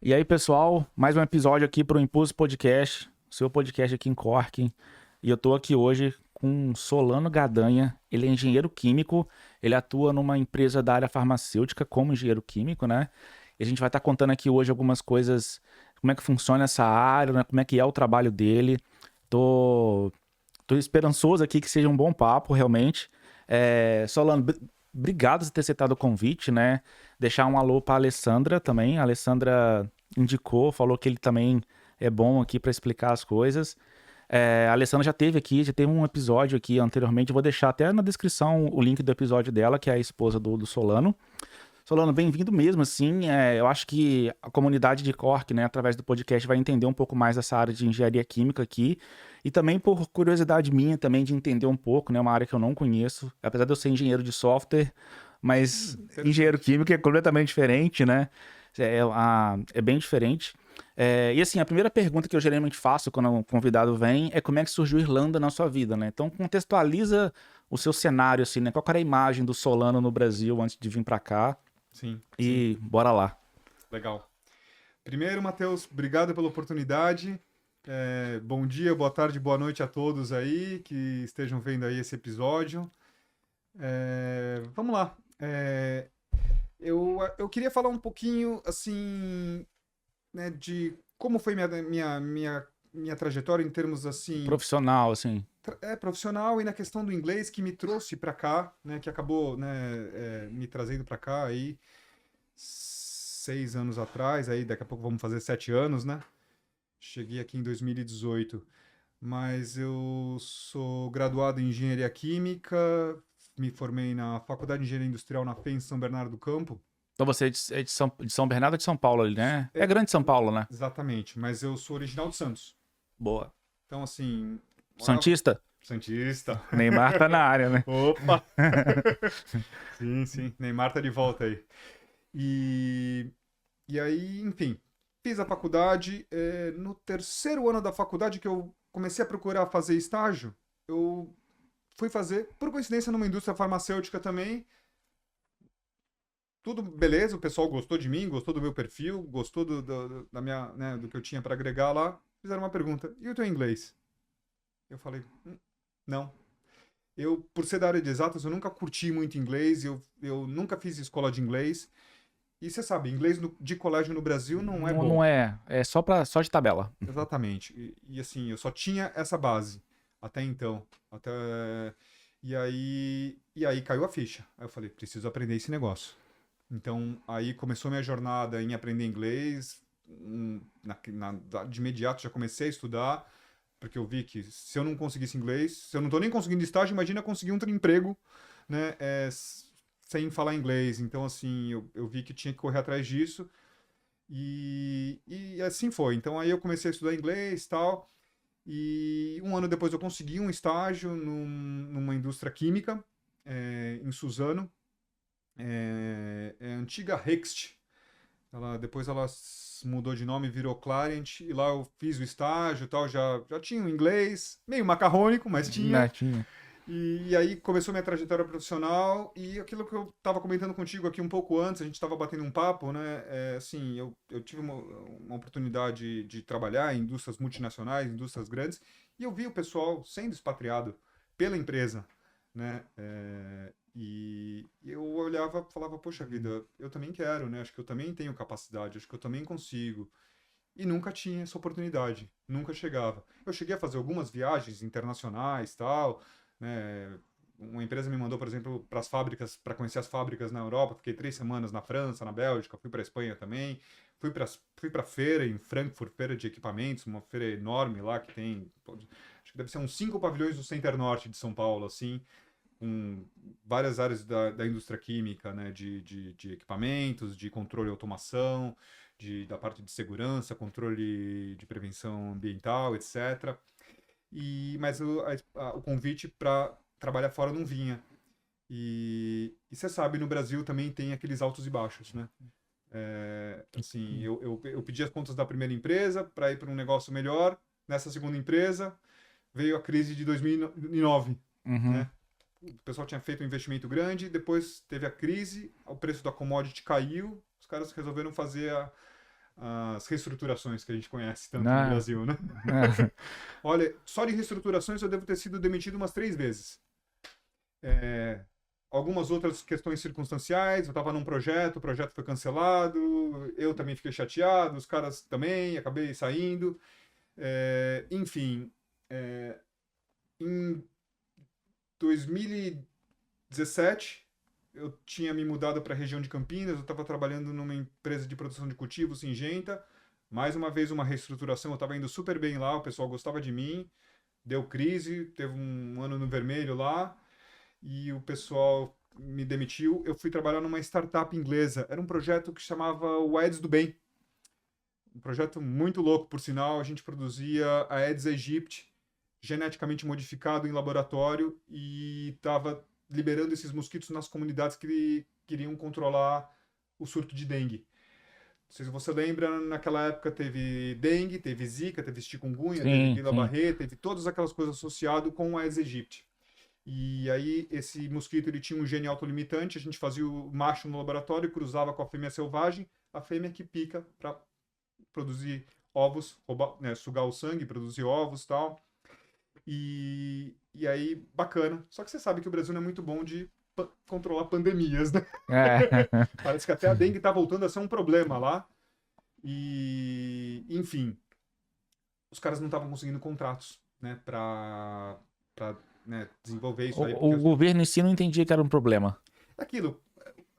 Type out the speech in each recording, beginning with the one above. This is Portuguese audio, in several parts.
E aí, pessoal, mais um episódio aqui para o Impulso Podcast, seu podcast aqui em Cork. E eu tô aqui hoje com Solano Gadanha. Ele é engenheiro químico, ele atua numa empresa da área farmacêutica como engenheiro químico, né? E a gente vai estar contando aqui hoje algumas coisas, como é que funciona essa área, né? Como é que é o trabalho dele. Tô, tô esperançoso aqui que seja um bom papo, realmente. Solano, obrigado por ter aceitado o convite, né? Deixar um alô para Alessandra também. A Alessandra indicou, falou que ele também é bom aqui para explicar as coisas. A Alessandra já teve aqui, já teve um episódio aqui anteriormente. Eu vou deixar até na descrição o link do episódio dela, que é a esposa do Solano. Solano, bem-vindo mesmo, assim. Eu acho que a comunidade de Cork, né, através do podcast, vai entender um pouco mais essa área de engenharia química aqui. E também por curiosidade minha também de entender um pouco, né, uma área que eu não conheço. Apesar de eu ser engenheiro de software, mas engenheiro Interessante. químico é completamente diferente, né? É bem diferente. E assim, a primeira pergunta que eu geralmente faço quando um convidado vem é como é que surgiu Irlanda na sua vida, né? Então contextualiza o seu cenário, assim, né? Qual que era a imagem do Solano no Brasil antes de vir para cá? Sim, sim, E bora lá. legal. Primeiro, Matheus, obrigado pela oportunidade. Bom dia, boa tarde, boa noite a todos aí que estejam vendo aí esse episódio. Vamos lá. Eu queria falar um pouquinho, assim, né, de como foi minha trajetória em termos, assim, Profissional, assim. profissional e na questão do inglês que me trouxe para cá, né, que acabou, né, me trazendo para cá aí 6 anos atrás, aí daqui a pouco vamos fazer 7 anos, né? Cheguei aqui em 2018, mas eu sou graduado em Engenharia Química, me formei na Faculdade de Engenharia Industrial na FEM em São Bernardo do Campo. Então você é de São Bernardo ou de São Paulo ali, né? É É, grande São Paulo, né? exatamente, mas eu sou original de Santos. Boa. Então, assim, morava... Santista? Santista. Neymar tá na área, né? Opa! Sim, sim, Neymar tá de volta aí. E, e aí, enfim, fiz a faculdade. No terceiro ano da faculdade que eu comecei a procurar fazer estágio, eu fui fazer, por coincidência, numa indústria farmacêutica também. Tudo beleza, o pessoal gostou de mim, gostou do meu perfil, gostou da minha, né, do que eu tinha para agregar lá. Fizeram uma pergunta: e o teu inglês? Eu falei: não. Eu, por ser da área de exatas, eu nunca curti muito inglês, eu nunca fiz escola de inglês. E você sabe, inglês de colégio no Brasil não é Não, bom. não é. É só de tabela. Exatamente. Assim, eu só tinha essa base até então. E aí caiu a ficha. Aí eu falei, preciso aprender esse negócio. Então, aí começou minha jornada em aprender inglês. De imediato já comecei a estudar, porque eu vi que se eu não conseguisse inglês, se eu não estou nem conseguindo estágio, imagina conseguir um emprego, né, sem falar inglês. Então, assim, eu vi que tinha que correr atrás disso. E assim foi. Então aí eu comecei a estudar inglês e tal. E um ano depois eu consegui um estágio numa indústria química, em Suzano, é a antiga Hext. Depois ela mudou de nome, virou Clariant, e lá eu fiz o estágio e tal, já tinha o inglês, meio macarrônico, mas tinha. Netinho. E aí começou minha trajetória profissional e aquilo que eu estava comentando contigo aqui um pouco antes, a gente estava batendo um papo, né? Assim, eu tive uma oportunidade de trabalhar em indústrias multinacionais, indústrias grandes, e eu vi o pessoal sendo expatriado pela empresa, né? E eu olhava e falava, poxa vida, eu também quero, né? Acho que eu também tenho capacidade, acho que eu também consigo. E nunca tinha essa oportunidade, nunca chegava. Eu cheguei a fazer algumas viagens internacionais, tal, né? Uma empresa me mandou, por exemplo, para as fábricas, para conhecer as fábricas na Europa. Fiquei 3 semanas na França, na Bélgica, fui para a Espanha também. Fui para feira em Frankfurt, feira de equipamentos, uma feira enorme lá que tem, acho que deve ser uns 5 pavilhões do Center Norte de São Paulo, assim, com várias áreas da indústria química, né, de equipamentos, de controle e automação, da parte de segurança, controle de prevenção ambiental, etc. Mas o convite para trabalhar fora não vinha. E você sabe, no Brasil também tem aqueles altos e baixos, né? Assim, eu pedi as contas da primeira empresa para ir para um negócio melhor. Nessa segunda empresa veio a crise de 2009, Uhum. né? O pessoal tinha feito um investimento grande, depois teve a crise, o preço da commodity caiu, os caras resolveram fazer as reestruturações que a gente conhece tanto no Ah, Brasil, né? ah, Olha, só de reestruturações eu devo ter sido demitido umas 3 vezes. É, algumas outras questões circunstanciais, eu estava num projeto, o projeto foi cancelado, eu também fiquei chateado, os caras também, acabei saindo. Enfim, é, em 2017, eu tinha me mudado para a região de Campinas, eu estava trabalhando numa empresa de produção de cultivos, Singenta. Mais uma vez, uma reestruturação, eu estava indo super bem lá, o pessoal gostava de mim, deu crise, teve um ano no vermelho lá, e o pessoal me demitiu. Eu fui trabalhar numa startup inglesa, era um projeto que chamava o Aedes do Bem. Um projeto muito louco, por sinal. A gente produzia a Aedes aegypti, geneticamente modificado em laboratório, e estava liberando esses mosquitos nas comunidades que queriam controlar o surto de dengue. Não sei se você lembra, naquela época teve dengue, teve zika, teve chikungunya, teve sim, sim. Guillain-Barré, teve todas aquelas coisas associadas com a Aedes aegypti. E aí esse mosquito ele tinha um gene autolimitante, a gente fazia o macho no laboratório, cruzava com a fêmea selvagem, a fêmea que pica para produzir ovos, roubar, né, sugar o sangue, produzir ovos e tal. E aí, bacana. Só que você sabe que o Brasil não é muito bom de controlar pandemias, né? É. Parece que até a dengue está voltando a ser um problema lá. Enfim, os caras não estavam conseguindo contratos, né, para né, desenvolver isso aí, porque O governo em si não entendia que era um problema. aquilo.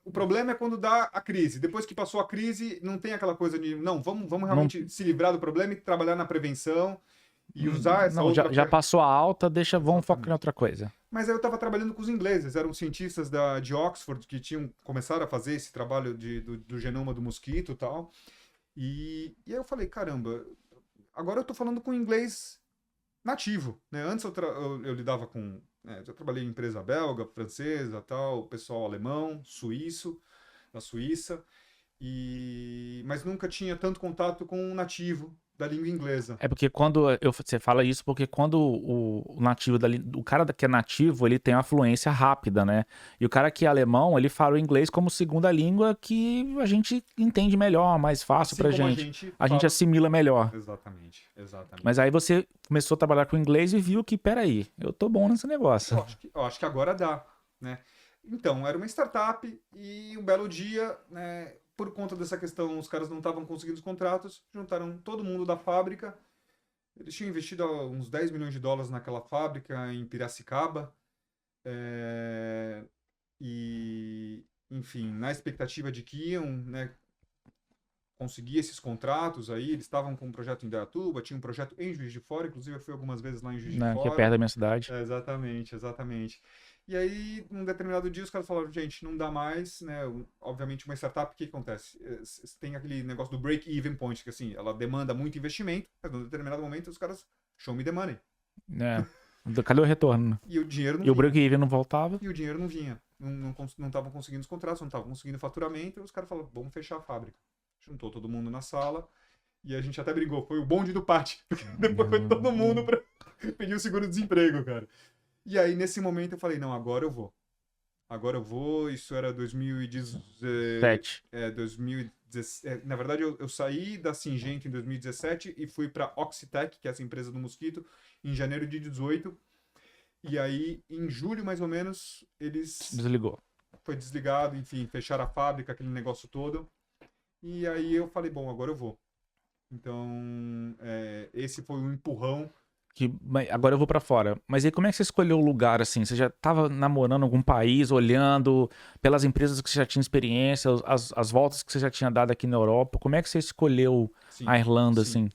O problema é quando dá a crise. Depois que passou a crise, não tem aquela coisa de, não, vamos Não, realmente se livrar do problema e trabalhar na prevenção e usar essa não, outra já ferramenta. passou a alta, deixa, vamos focar em Exatamente. outra coisa. Mas aí eu estava trabalhando com os ingleses, eram cientistas de Oxford que tinham começado a fazer esse trabalho do genoma do mosquito e tal. E aí eu falei, caramba, agora eu estou falando com inglês nativo, né? Antes eu lidava com, né, eu trabalhei em empresa belga, francesa, tal, pessoal alemão, suíço, da Suíça, mas nunca tinha tanto contato com um nativo da língua inglesa. É porque você fala isso porque quando o nativo dali, o cara que é nativo, ele tem uma fluência rápida, né? E o cara que é alemão, ele fala o inglês como segunda língua que a gente entende melhor, mais fácil Assim pra como a gente. gente A gente fala. assimila melhor. Exatamente, Mas exatamente. aí você começou a trabalhar com inglês e viu que, peraí, eu tô bom nesse negócio. Eu acho que agora dá, né? Então, era uma startup e um belo dia, né, por conta dessa questão, os caras não estavam conseguindo os contratos, juntaram todo mundo da fábrica. Eles tinham investido uns 10 milhões de dólares naquela fábrica em Piracicaba. é, E, enfim, na expectativa de que iam, né, conseguir esses contratos aí, eles estavam com um projeto em Indaiatuba, tinha um projeto em Juiz de Fora, inclusive eu fui algumas vezes lá em Juiz de Né, que é perto Fora. da minha cidade. Exatamente, exatamente. E aí, num determinado dia, os caras falaram, gente, não dá mais, né? Obviamente, uma startup, o que acontece? Tem aquele negócio do break-even point, que assim, ela demanda muito investimento, mas num determinado momento os caras show me the money. Né? Cadê o retorno? E o dinheiro não E o vinha. break-even não voltava. E o dinheiro não vinha. Não estavam conseguindo os contratos, não estavam conseguindo faturamento, e os caras falaram, vamos fechar a fábrica. Juntou todo mundo na sala, e a gente até brigou, foi o bonde do pátio. Depois foi todo mundo pra pedir o seguro-desemprego, cara. E aí, nesse momento, eu falei, não, agora eu vou. Agora eu vou. Isso era 7. 2017. Na verdade, eu saí da Singenta em 2017 e fui para Oxitec, que é essa empresa do mosquito, em janeiro de 18. E aí, em julho, mais ou menos, eles Desligou. foi desligado, enfim, fecharam a fábrica, aquele negócio todo. E aí eu falei, bom, agora eu vou. Então, esse foi um empurrão. Agora eu vou pra fora. Mas aí como é que você escolheu o lugar assim? Você já tava namorando algum país, olhando pelas empresas que você já tinha experiência, as voltas que você já tinha dado aqui na Europa? Como é que você escolheu Sim, a Irlanda sim. assim?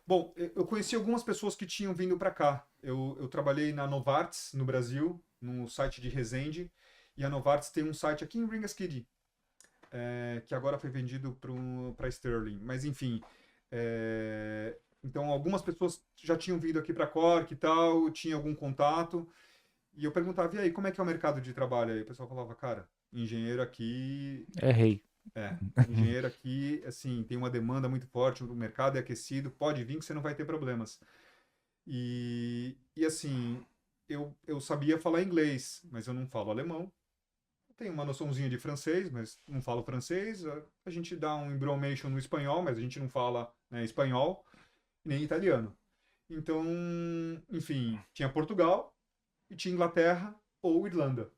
Bom, eu conheci algumas pessoas que tinham vindo para cá. Eu trabalhei na Novartis, no Brasil, no site de Resende. E a Novartis tem um site aqui em Ringaskiddy, que agora foi vendido para Sterling. Mas, enfim, então algumas pessoas já tinham vindo aqui para Cork e tal, tinha algum contato. E eu perguntava, e aí, como é que é o mercado de trabalho aí? O pessoal falava, cara, engenheiro aqui Errei. engenheiro aqui, assim, tem uma demanda muito forte, o mercado é aquecido, pode vir que você não vai ter problemas. E assim, eu sabia falar inglês, mas eu não falo alemão, tenho uma noçãozinha de francês, mas não falo francês. A gente dá um embromation no espanhol, mas a gente não fala, né, espanhol, nem italiano. Então, enfim, tinha Portugal e tinha Inglaterra ou Irlanda.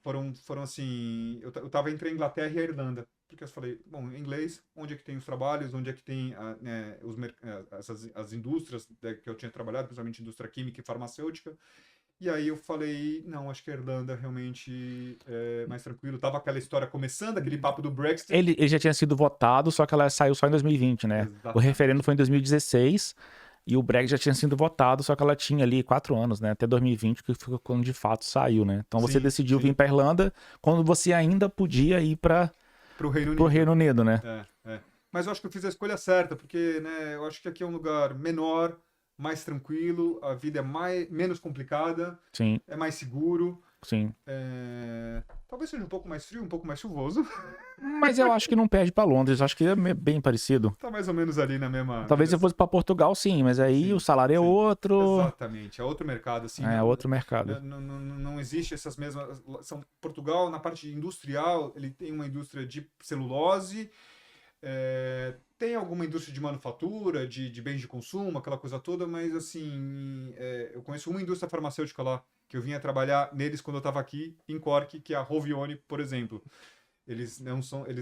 Foram assim, eu tava entre a Inglaterra e a Irlanda, porque eu falei, bom, em inglês, onde é que tem os trabalhos, onde é que tem né, as indústrias, né, que eu tinha trabalhado, principalmente indústria química e farmacêutica. E aí eu falei, não, acho que a Irlanda realmente é mais tranquilo. Tava aquela história começando, aquele papo do Brexit. Ele já tinha sido votado, só que ela saiu só em 2020, né? O referendo foi em 2016 e o Brexit já tinha sido votado, só que ela tinha ali 4 anos, né? Até 2020, que foi quando de fato saiu, né? Então você decidiu vir para Irlanda quando você ainda podia ir para o Reino Unido, né? Mas eu acho que eu fiz a escolha certa, porque, né, eu acho que aqui é um lugar menor, mais tranquilo, a vida é menos complicada, Sim. É mais seguro. Sim. Talvez seja um pouco mais frio, um pouco mais chuvoso. Mas eu acho que não perde pra Londres, acho que é bem parecido. Tá mais ou menos ali na mesma... Talvez se eu fosse pra Portugal, sim, mas aí o salário é outro. Exatamente, é outro mercado, assim. Outro mercado. Não existe essas mesmas... Portugal, na parte industrial, ele tem uma indústria de celulose, tem alguma indústria de manufatura, de bens de consumo, aquela coisa toda, mas assim, eu conheço uma indústria farmacêutica lá, que eu vinha trabalhar neles quando eu estava aqui em Cork, que é a Rovione, por exemplo. Eles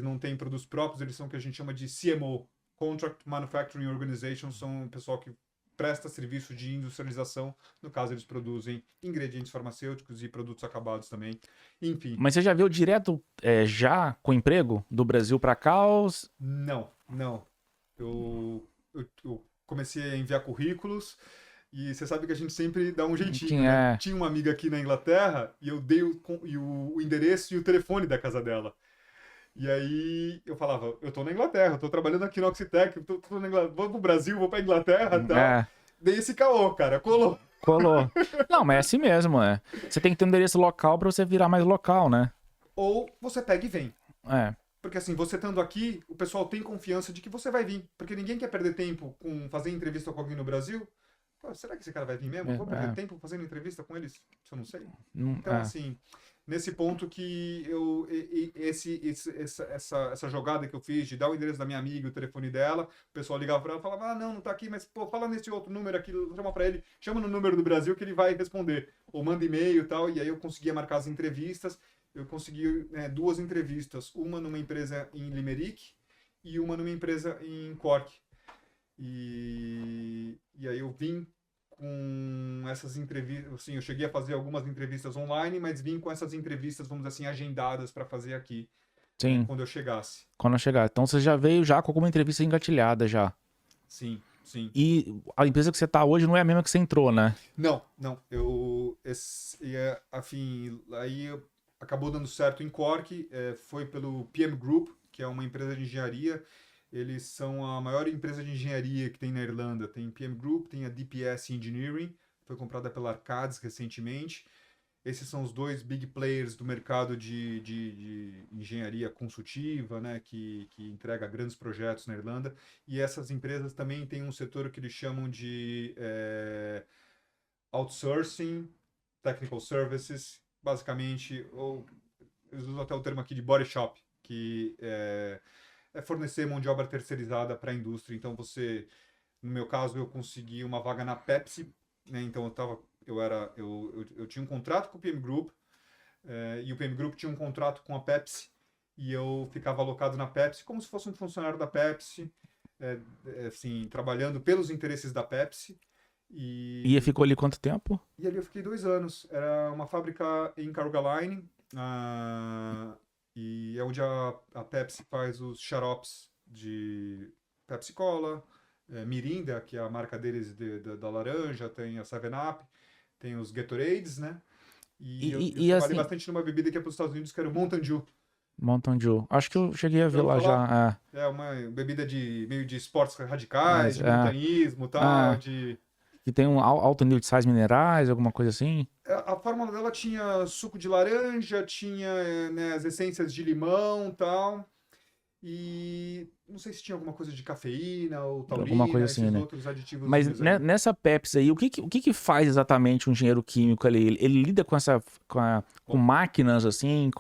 não têm produtos próprios, eles são o que a gente chama de CMO, Contract Manufacturing Organization, são o pessoal que presta serviço de industrialização. No caso, eles produzem ingredientes farmacêuticos e produtos acabados também. Enfim. Mas você já viu direto já com emprego do Brasil para cá? Não. Eu comecei a enviar currículos e você sabe que a gente sempre dá um jeitinho, né? Tinha uma amiga aqui na Inglaterra e eu dei o endereço e o telefone da casa dela. E aí eu falava, eu tô na Inglaterra, eu tô trabalhando aqui no Oxitec, tô na Inglaterra, vou pro Brasil, vou pra Inglaterra e tal. Dei esse caô, cara, colou. Não, mas é assim mesmo, Você tem que ter um endereço local pra você virar mais local, né? Ou você pega e vem. Porque assim, você estando aqui, o pessoal tem confiança de que você vai vir. Porque ninguém quer perder tempo com fazer entrevista com alguém no Brasil. Pô, será que esse cara vai vir mesmo? Vou perder tempo fazendo entrevista com eles? Se eu não sei. Então, assim, nesse ponto que essa jogada que eu fiz de dar o endereço da minha amiga, o telefone dela, o pessoal ligava pra ela e falava, não tá aqui, mas pô, fala nesse outro número aqui, chama pra ele, chama no número do Brasil que ele vai responder. Ou manda e-mail e tal, e aí eu conseguia marcar as entrevistas. Eu consegui 2 entrevistas, uma numa empresa em Limerick e uma numa empresa em Cork. E aí eu vim com essas entrevistas, assim, eu cheguei a fazer algumas entrevistas online, mas vim com essas entrevistas, vamos dizer assim, agendadas para fazer aqui. Sim. Né, quando eu chegasse. Quando eu chegar. Então você já veio já com alguma entrevista engatilhada já. Sim. E a empresa que você tá hoje não é a mesma que você entrou, né? Não. Aí acabou dando certo em Cork, foi pelo PM Group, que é uma empresa de engenharia. Eles são a maior empresa de engenharia que tem na Irlanda. Tem PM Group, tem a DPS Engineering, foi comprada pela Arcadis recentemente. Esses são os 2 big players do mercado de engenharia consultiva, né, que entrega grandes projetos na Irlanda. E essas empresas também têm um setor que eles chamam de outsourcing, technical services, basicamente, ou eles usam até o termo aqui de body shop, que é fornecer mão de obra terceirizada para a indústria. Então no meu caso, eu consegui uma vaga na Pepsi, né? Então eu tinha um contrato com o PM Group, e o PM Group tinha um contrato com a Pepsi, e eu ficava alocado na Pepsi como se fosse um funcionário da Pepsi, assim, trabalhando pelos interesses da Pepsi. E ficou ali quanto tempo? E ali eu fiquei 2 anos. Era uma fábrica em Carrigaline, e é onde a Pepsi faz os xaropes de Pepsi Cola, Mirinda, que é a marca deles da laranja, tem a 7-Up, tem os Gatorades, né? E eu trabalhei assim, bastante numa bebida que é para os Estados Unidos, que era o Mountain Dew. Mountain Dew. Acho que eu cheguei a ver lá já. É uma bebida meio de esportes radicais, de montanhismo e tal, que tem um alto nível de sais minerais, alguma coisa assim? A fórmula dela tinha suco de laranja, tinha as essências de limão e tal. E não sei se tinha alguma coisa de cafeína ou Alguma coisa taurina, assim, esses né? outros Mas aditivozinhos aí. nessa Pepsi aí, o que que faz exatamente um engenheiro químico ali? Ele lida com com Bom, máquinas, assim,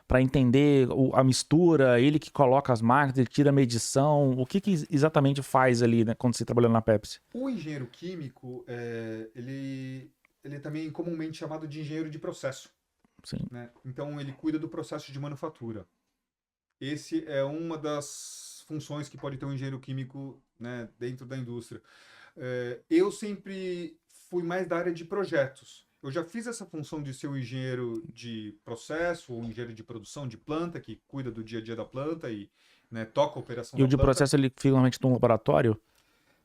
para entender a mistura, ele que coloca as máquinas, ele tira a medição. O que que exatamente faz ali, né, quando você tá trabalhando na Pepsi? o engenheiro químico, ele é também comumente chamado de engenheiro de processo, Sim. né? Então, ele cuida do processo de manufatura. Esse é uma das funções que pode ter um engenheiro químico, né, dentro da indústria. Eu sempre fui mais da área de projetos. Eu já fiz essa função de ser o engenheiro de processo ou engenheiro de produção de planta, que cuida do dia a dia da planta e, né, toca a operação E o da de planta. processo, ele finalmente num laboratório?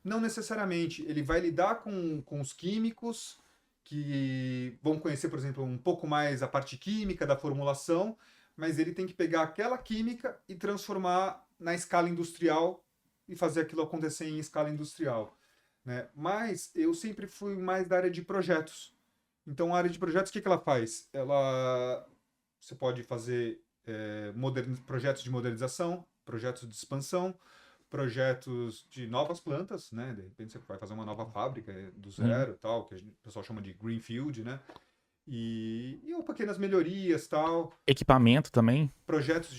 Não necessariamente. Ele vai lidar com os químicos, que vão conhecer, por exemplo, um pouco mais a parte química da formulação, mas ele tem que pegar aquela química e transformar na escala industrial e fazer aquilo acontecer em escala industrial, né? Mas eu sempre fui mais da área de projetos. Então, a área de projetos, o que que ela faz? Você pode fazer projetos de modernização, projetos de expansão, projetos de novas plantas, né? De repente você vai fazer uma nova fábrica do Hum. zero, tal, que o pessoal chama de greenfield, né? Ou pequenas melhorias, tal, Equipamento também? projetos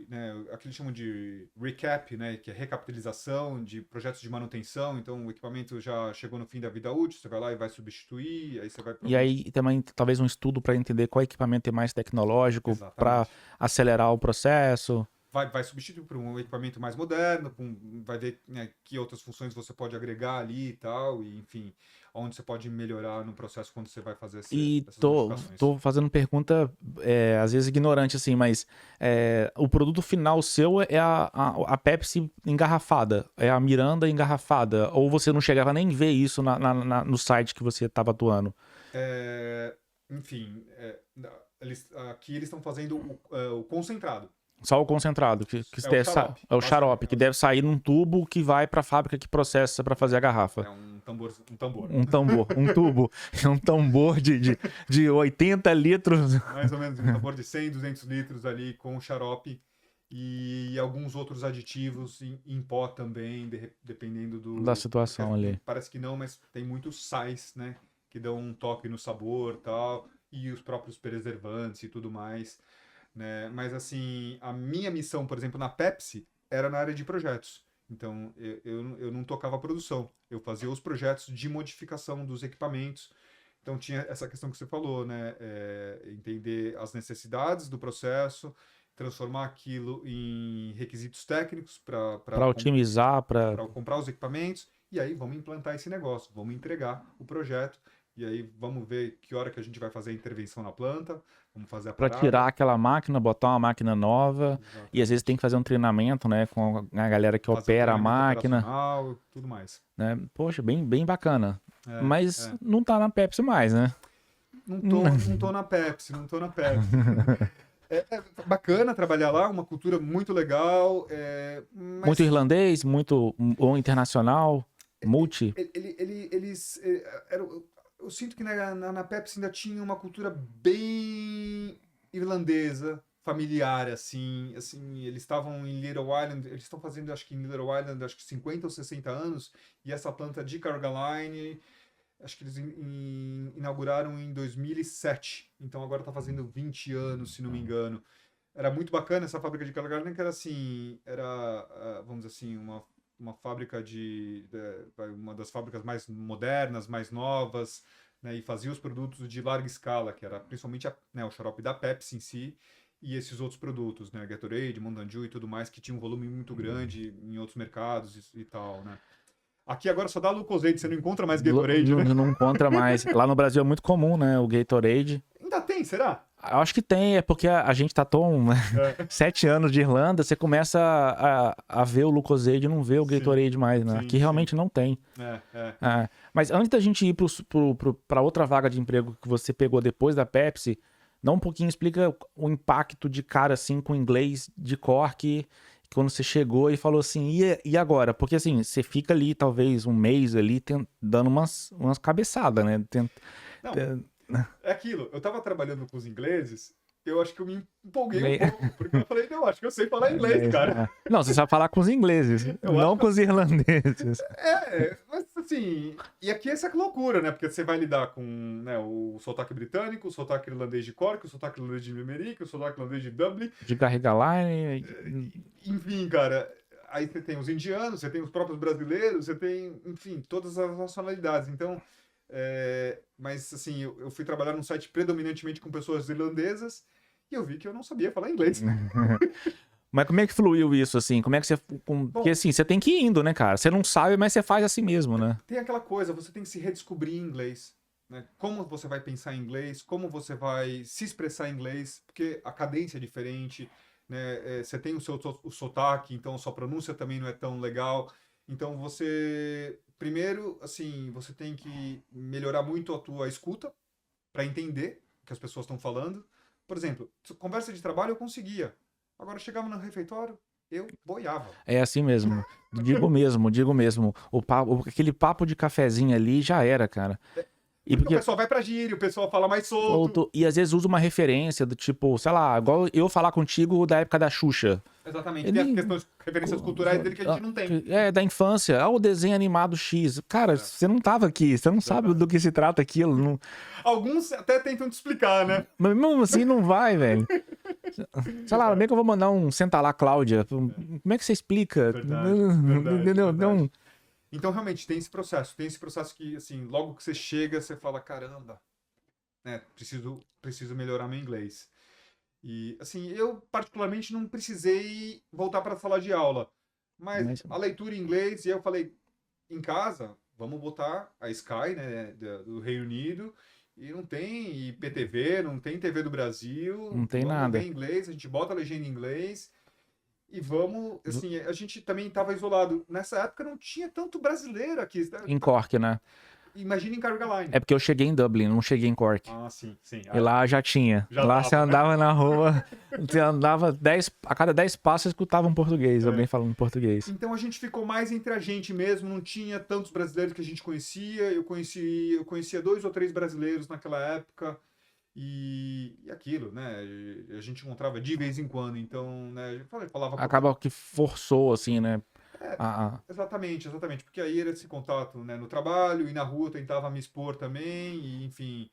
né, aquilo que eles chamam de recap, né, que é recapitalização de projetos de manutenção. Então o equipamento já chegou no fim da vida útil, você vai lá e vai substituir, aí você vai para E alguns. aí também talvez um estudo para entender qual equipamento é mais tecnológico para Exatamente. acelerar o processo. Vai substituir por um equipamento mais moderno, vai ver, né, que outras funções você pode agregar ali e tal, e enfim, onde você pode melhorar no processo quando você vai fazer E essas modificações. tô fazendo pergunta, às vezes ignorante, assim, mas o produto final seu é a Pepsi engarrafada, é a Miranda engarrafada, ou você não chegava nem ver isso no site que você estava atuando? É, enfim, aqui eles estão fazendo o concentrado. Só o concentrado, É o xarope, é o basicamente. xarope, que deve sair num tubo que vai para a fábrica que processa para fazer a garrafa. É um tambor, um tambor. Um tambor, um tubo, é um tambor de 80 litros Mais ou menos um tambor de 100, 200 litros ali com xarope e alguns outros aditivos em pó também, dependendo da do. situação ali. Parece que não, mas tem muitos sais, né? Que dão um toque no sabor tal, e os próprios preservantes e tudo mais, né? Mas assim, a minha missão, por exemplo, na Pepsi, era na área de projetos. Então, eu não tocava a produção, eu fazia os projetos de modificação dos equipamentos. Então, tinha essa questão que você falou, né? Entender as necessidades do processo, transformar aquilo em requisitos técnicos Para otimizar, para comprar os equipamentos, e aí vamos implantar esse negócio, vamos entregar o projeto, e aí vamos ver que hora que a gente vai fazer a intervenção na planta, vamos fazer a tirar parada. aquela máquina, botar uma máquina nova, e às vezes tem Exatamente. que fazer um treinamento, né, com a galera que Fazer o opera a treinamento máquina, operacional, tudo mais. né? Poxa, bem bacana. É, Mas é. não tá na Pepsi mais, né? Não tô na Pepsi, não tô na Pepsi. É bacana trabalhar lá, uma cultura muito legal, Muito mas irlandês, muito ou internacional, multi. eles eu sinto que na Pepsi ainda tinha uma cultura bem irlandesa, familiar, assim, eles estavam em Little Island, eles estão fazendo, acho que em Little Island, acho que 50 ou 60 anos, e essa planta de Cargaline, acho que eles inauguraram em 2007, então agora está fazendo 20 anos, se não me engano. Era muito bacana essa fábrica de Calgary, que era assim, vamos dizer assim, uma fábrica uma das fábricas mais modernas, mais novas, né, e fazia os produtos de larga escala, que era principalmente né, o xarope da Pepsi em si, e esses outros produtos, né, Gatorade, Mountain Dew e tudo mais, que tinha um volume muito grande em outros mercados e tal, né. Aqui agora só dá Lucozade, você não encontra mais Gatorade, Não, né? não encontra mais. Lá no Brasil é muito comum, né? O Gatorade. Ainda tem, será? Eu acho que tem, é porque a gente tá tão, né, É, 7 anos de Irlanda, você começa a ver o Lucozade e não vê o sim, Gatorade mais, né? Aqui sim, sim. realmente não tem. É. É, mas antes da gente ir pra outra vaga de emprego que você pegou depois da Pepsi, dá um pouquinho, explica o impacto de cara assim com o inglês de Cork, quando você chegou e falou assim, e agora? Porque assim, você fica ali talvez um mês ali dando umas cabeçadas, né? Não, é aquilo. Eu estava trabalhando com os ingleses eu acho que eu me empolguei Bem- um pouco, porque eu falei, não, acho que eu sei falar inglês, cara. Não, você sabe falar com os ingleses, Eu não acho com os irlandeses. mas assim, e aqui essa que loucura, né? Porque você vai lidar com, né, o sotaque britânico, o sotaque irlandês de Cork, o sotaque irlandês de Limerick, o sotaque irlandês de Dublin, De carregar line. enfim, cara. Aí você tem os indianos, você tem os próprios brasileiros, você tem, enfim, todas as nacionalidades. Então, mas assim, eu fui trabalhar num site predominantemente com pessoas irlandesas e eu vi que eu não sabia falar inglês. Mas como é que fluiu isso, assim? Como é que você. Porque assim, você tem que ir indo, né, cara? Você não sabe, mas você faz assim mesmo, né? Tem aquela coisa, você tem que se redescobrir em inglês. Né? Como você vai pensar em inglês, como você vai se expressar em inglês, porque a cadência é diferente, né? Você tem o sotaque, então a sua pronúncia também não é tão legal. Então você, primeiro, assim, você tem que melhorar muito a tua escuta para entender o que as pessoas estão falando. Por exemplo, conversa de trabalho eu conseguia. Agora eu chegava no refeitório, eu boiava. É assim mesmo. Digo mesmo, digo mesmo. Aquele papo de cafezinho ali já era, cara. E Porque o porque. pessoal vai pra gíria, o pessoal fala mais solto. E às vezes usa uma referência do tipo, sei lá, igual eu falar contigo da época da Xuxa. Exatamente. Tem as Ele. questões, referências culturais dele que a gente não tem. Da infância. Ah, o desenho animado X. Cara, você não tava aqui, você não sabe do que se trata aquilo. Não... Alguns até tentam te explicar, né? Mas mesmo assim não vai, velho. Sei lá, bem que eu vou mandar um Senta lá, Cláudia. Como é que você explica? Verdade, Entendeu? verdade. Não. Então, realmente, tem esse processo. Tem esse processo que, assim, logo que você chega, você fala, caramba, né? Preciso melhorar meu inglês. E, assim, eu particularmente não precisei voltar para a sala de aula. Mas a leitura em inglês, e eu falei, em casa, vamos botar a Sky, né, do Reino Unido, e não tem IPTV, não tem TV do Brasil, Não tem vamos nada. ver em inglês, a gente bota a legenda em inglês, e vamos, assim, a gente também estava isolado. Nessa época não tinha tanto brasileiro aqui. Em Cork, né? Imagina em Carga Line. É porque eu cheguei em Dublin, não cheguei em Cork. Ah, sim, sim. E lá já tinha. Já Lá tava. você andava na rua, você andava 10, a cada 10 passos você escutava um português, alguém falando português. Então a gente ficou mais entre a gente mesmo, não tinha tantos brasileiros que a gente conhecia. Eu conhecia 2 ou 3 brasileiros naquela época. E aquilo, né? A gente encontrava de vez em quando, então, né? Eu falava Acaba que forçou, assim, né? exatamente, exatamente. Porque aí era esse contato, né, no trabalho e na rua eu tentava me expor também, e enfim,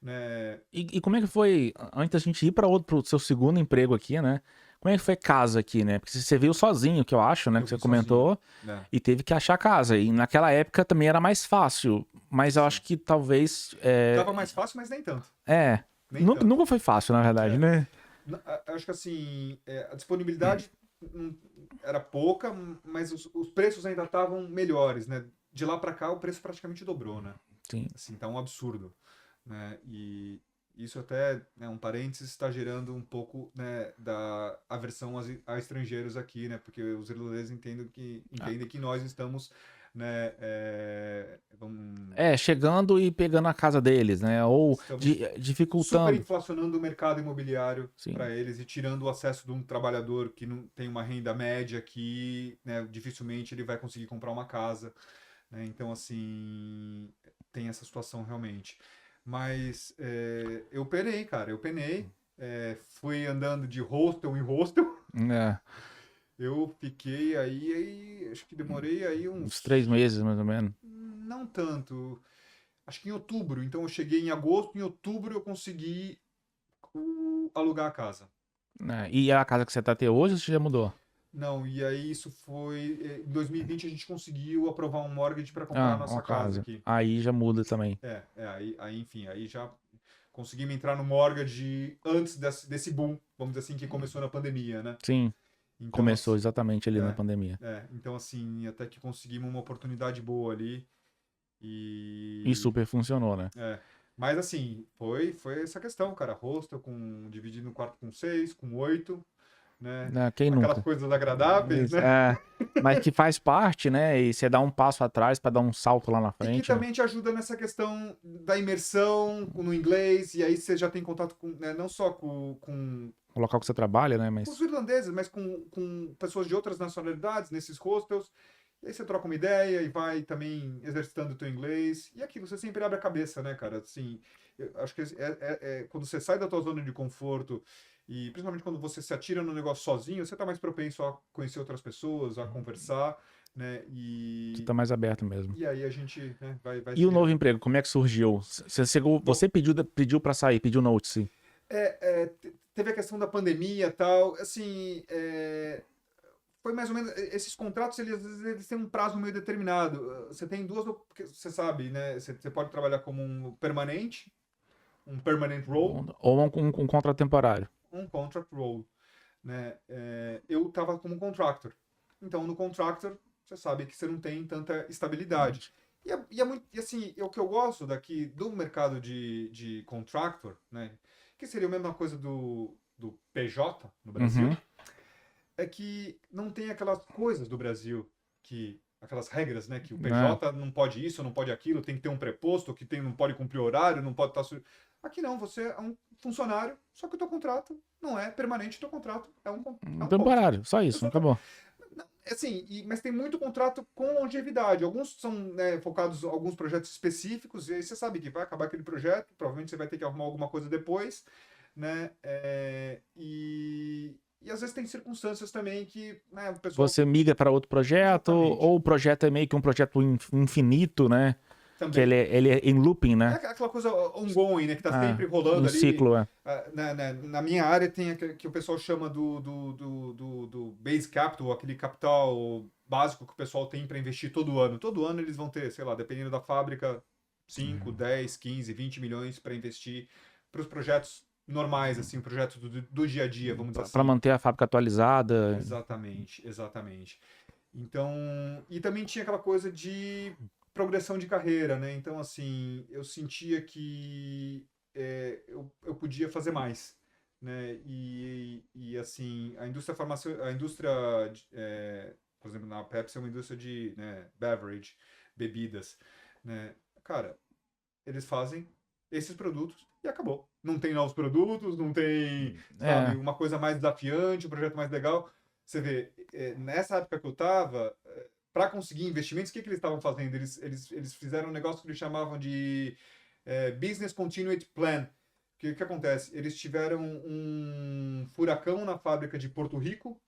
né? E como é que foi, antes da gente ir pro seu segundo emprego aqui, né? Como é que foi casa aqui, né? Porque você veio sozinho, que eu acho, né? Eu Que você fui comentou, sozinho, né? e teve que achar casa. E naquela época também era mais fácil, mas eu acho que talvez... Tava mais fácil, mas nem tanto. Nem Nunca, tanto. nunca foi fácil, na verdade, né? Acho que assim, a disponibilidade era pouca, mas os preços ainda estavam melhores, né? De lá para cá o preço praticamente dobrou, né? Sim. Assim, tá um absurdo, né? E isso até, né, um parênteses, está gerando um pouco, né, da aversão a estrangeiros aqui, né? Porque os irlandeses entendem que nós estamos, né, Chegando e pegando a casa deles, né? Ou estamos super dificultando. inflacionando o mercado imobiliário Sim. para eles e tirando o acesso de um trabalhador que não tem uma renda média aqui, né? Dificilmente ele vai conseguir comprar uma casa, né? Então, assim, tem essa situação realmente. Mas eu penei, cara, fui andando de hostel em hostel. É, Eu fiquei aí, acho que demorei aí uns 3 meses, mais ou menos. não tanto, acho que em outubro. Então eu cheguei em agosto, em outubro eu consegui alugar a casa. E a casa que você tá até hoje, ou você já mudou? Não, e aí isso foi. Em 2020 a gente conseguiu aprovar um mortgage para comprar a nossa uma casa aqui. Aí já muda também. Enfim, aí já conseguimos entrar no mortgage antes desse boom, vamos dizer assim, que começou na pandemia, né? Sim, Então, começou exatamente ali na pandemia. então assim, até que conseguimos uma oportunidade boa ali. E super funcionou, né? Mas assim, foi essa questão, cara. Hostel dividido no quarto com 6, com 8, né? Quem Aquelas nunca? coisas agradáveis, né? Mas que faz parte, né? E você dá um passo atrás pra dar um salto lá na E que frente. Né? também te ajuda nessa questão da imersão no inglês, e aí você já tem contato com, né, não só com O local que você trabalha, né? Mas os irlandeses, mas com pessoas de outras nacionalidades nesses hostels. E aí você troca uma ideia e vai também exercitando o teu inglês. E aquilo, você sempre abre a cabeça, né, cara? Assim, Eu acho que quando você sai da tua zona de conforto e principalmente quando você se atira no negócio sozinho, você tá mais propenso a conhecer outras pessoas, a conversar, né? Você tá mais aberto mesmo. E aí a gente, né, vai E o se... novo emprego, como é que surgiu? Você chegou, Bom, você pediu para sair, pediu notice. teve a questão da pandemia e tal, assim, foi mais ou menos, esses contratos, às vezes, eles têm um prazo meio determinado. Você tem duas, porque você sabe, né, você pode trabalhar como um permanente, um permanent role, Ou um contrato temporário. um contract role, né? Eu estava como contractor. Então, no contractor, você sabe que você não tem tanta estabilidade. E assim, o que eu gosto daqui do mercado de contractor, né? Que seria a mesma coisa do PJ no Brasil, Uhum. é que não tem aquelas coisas do Brasil, aquelas regras, né? Que o É. PJ não pode isso, não pode aquilo, tem que ter um preposto, não pode cumprir horário, não pode estar... Aqui não, você é um funcionário, só que o teu contrato não é permanente, o teu contrato é um ponto. Temporário, só isso, Exatamente. acabou. Assim, mas tem muito contrato com longevidade. Alguns são, né, focados em alguns projetos específicos, e aí você sabe que vai acabar aquele projeto, provavelmente você vai ter que arrumar alguma coisa depois, né? E às vezes tem circunstâncias também que, né, o pessoal... Você migra para outro projeto, Exatamente. ou o projeto é meio que um projeto infinito, né? Que Também. ele é em looping, É né? aquela coisa ongoing, né? Que tá Ah, sempre rolando um ali. ciclo, é. Na minha área tem aquele que o pessoal chama do base capital, aquele capital básico que o pessoal tem para investir todo ano. Todo ano eles vão ter, sei lá, dependendo da fábrica, 5, 10, 15, 20 milhões para investir para os projetos normais, assim, projetos do dia a dia, vamos dizer Para assim. manter a fábrica atualizada. Exatamente, exatamente. Então, e também tinha aquela coisa de progressão de carreira, né? Então, assim, eu sentia que eu podia fazer mais, né? Assim, a indústria farmacêutica, por exemplo, na Pepsi é uma indústria de, né, beverage, bebidas, né? Cara, eles fazem esses produtos e acabou. Não tem novos produtos, não tem, sabe, É, uma coisa mais desafiante, um projeto mais legal. Você vê, nessa época que eu estava, para conseguir investimentos, o que eles estavam fazendo? Eles fizeram um negócio que eles chamavam de Business Continuity Plan. O que acontece? Eles tiveram um furacão na fábrica de Porto Rico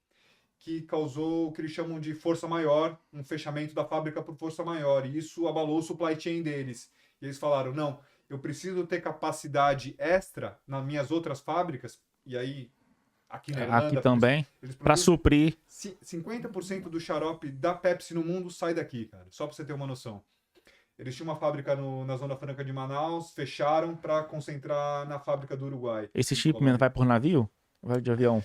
que causou o que eles chamam de força maior, um fechamento da fábrica por força maior, e isso abalou o supply chain deles. E eles falaram: não, eu preciso ter capacidade extra nas minhas outras fábricas, e aí aqui na aqui Irlanda, também, eles para produzem suprir. 50% do xarope da Pepsi no mundo sai daqui, cara. Só para você ter uma noção. Eles tinham uma fábrica na Zona Franca de Manaus, fecharam para concentrar na fábrica do Uruguai, Esse em shipment Colônia. vai por navio? Vai de avião?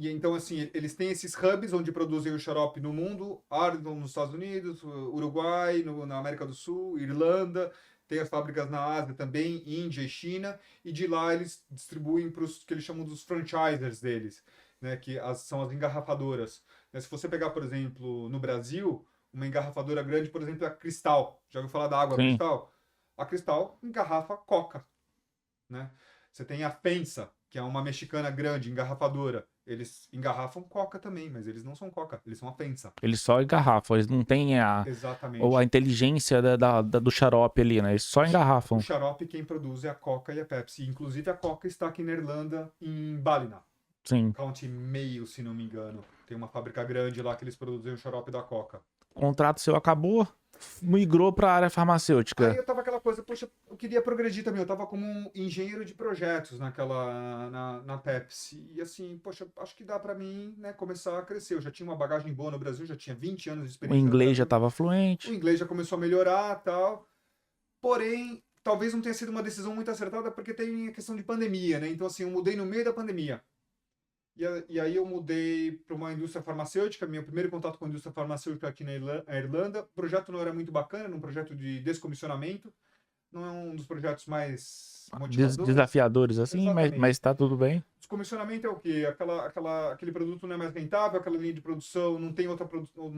Então, assim, eles têm esses hubs onde produzem o xarope no mundo, Arlington nos Estados Unidos, Uruguai, na América do Sul, Irlanda, tem as fábricas na Ásia também, Índia e China, e de lá eles distribuem para os que eles chamam dos franchisers deles, né, que são as engarrafadoras. Né, se você pegar, por exemplo, no Brasil, uma engarrafadora grande, por exemplo, é a Cristal. Já ouviu falar da água Sim. Cristal? A Cristal engarrafa Coca, né? Você tem a FEMSA, que é uma mexicana grande, engarrafadora. Eles engarrafam Coca também, mas eles não são Coca, eles são a FEMSA. Eles só engarrafam, eles não têm ou a Exatamente. inteligência do xarope ali, né? Eles só O engarrafam. xarope quem produz é a Coca e a Pepsi. Inclusive a Coca está aqui na Irlanda, em Ballina. Sim. County Mayo, se não me engano. Tem uma fábrica grande lá que eles produzem o xarope da Coca. O contrato seu acabou, migrou para a área Aí farmacêutica. eu tava aquela coisa, poxa, eu queria progredir também. Eu tava como um engenheiro de projetos na Pepsi. E assim, poxa, acho que dá pra mim, né, começar a crescer. Eu já tinha uma bagagem boa no Brasil, já tinha 20 anos de O experiência no inglês já Brasil. estava O fluente. inglês já começou a melhorar, tal. Porém, talvez não tenha sido uma decisão muito acertada porque tem a questão de pandemia, né? Então assim, eu mudei no meio da pandemia. E aí eu mudei para uma indústria farmacêutica, meu primeiro contato com a indústria farmacêutica aqui na Irlanda. O projeto não era muito bacana, era um projeto de descomissionamento, não é um dos projetos mais motivadores. Desafiadores assim, mas Exatamente. tá tudo bem. Descomissionamento é o quê? Aquele produto não é mais rentável, aquela linha de produção não tem não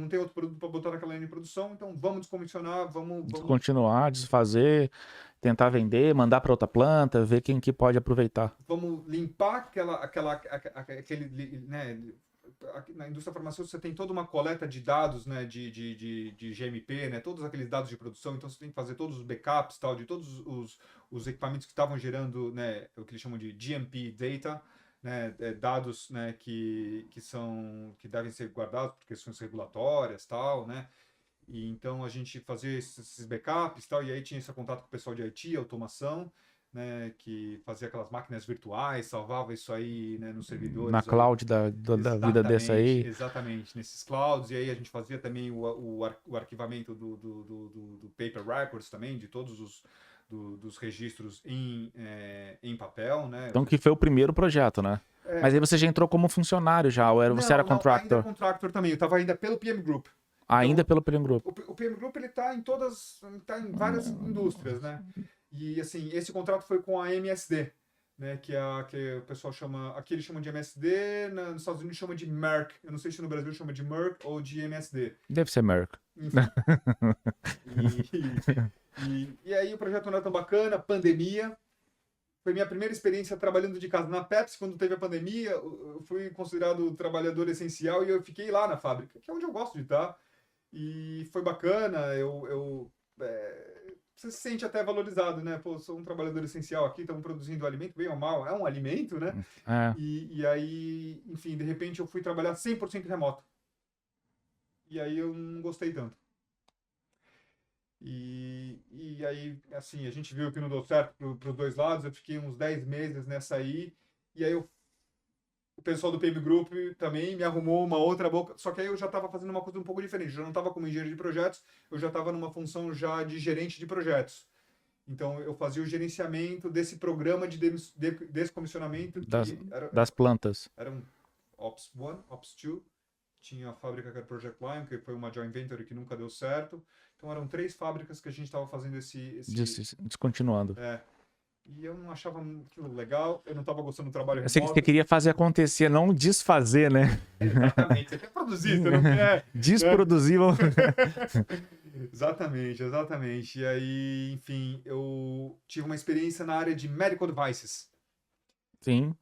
tem outro produto para botar naquela linha de produção, então vamos descomissionar, vamos Continuar, desfazer, tentar vender, mandar para outra planta, ver quem que pode aproveitar. vamos limpar aquele, né, na indústria farmacêutica você tem toda uma coleta de dados, né, de GMP, né, todos aqueles dados de produção, então você tem que fazer todos os backups, tal, de todos os equipamentos que estavam gerando, né, o que eles chamam de GMP data, né, dados, né, que devem ser guardados por questões regulatórias, tal, né. E então a gente fazia esses backups, tal, e aí tinha esse contato com o pessoal de IT, automação, né, que fazia aquelas máquinas virtuais, salvava isso aí, né, nos Na servidores aí. cloud da vida dessa Exatamente, aí. exatamente, nesses clouds, e aí a gente fazia também o arquivamento do paper records também, de todos dos registros em papel, né? Então que foi o primeiro projeto, né? Mas aí você já entrou como funcionário já, ou você era Não, ainda contractor? contractor também, eu estava ainda pelo PM Group. Ainda Então, pelo Premium Group. o PM Group ele está tá em várias indústrias, né? E assim, esse contrato foi com a MSD, né? Que o pessoal chama, aqui eles chamam de MSD, nos Estados Unidos chama de Merck. Eu não sei se no Brasil chama de Merck ou de MSD. Deve ser Merck. Enfim. E aí o projeto não era tão bacana, pandemia. Foi minha primeira experiência trabalhando de casa na Pepsi. Quando teve a pandemia, eu fui considerado trabalhador essencial e eu fiquei lá na fábrica, que é onde eu gosto de estar. E foi bacana, você se sente até valorizado, né? Pô, sou um trabalhador essencial aqui, estamos produzindo alimento, bem ou mal, é um alimento, né? É. E aí, enfim, de repente eu fui trabalhar 100% remoto. E aí eu não gostei tanto. E aí, assim, a gente viu que não deu certo para os dois lados, eu fiquei uns 10 meses nessa aí, e aí o pessoal do PM Group também me arrumou uma outra boca, só que aí eu já estava fazendo uma coisa um pouco diferente, eu já não estava como engenheiro de projetos, eu já estava numa função já de gerente de projetos. Então eu fazia o gerenciamento desse programa de descomissionamento Das plantas. era um Ops 1, Ops 2, tinha a fábrica que era Project Lion, que foi uma joint venture que nunca deu certo. Então eram 3 fábricas que a gente estava fazendo Descontinuando. E eu não achava aquilo legal, eu não estava gostando do trabalho Eu sei que remoto. você queria fazer acontecer, não desfazer, né? Exatamente, você quer produzir, você não quer... Desproduzir. Exatamente, exatamente. E aí, enfim, eu tive uma experiência na área de medical devices. Sim.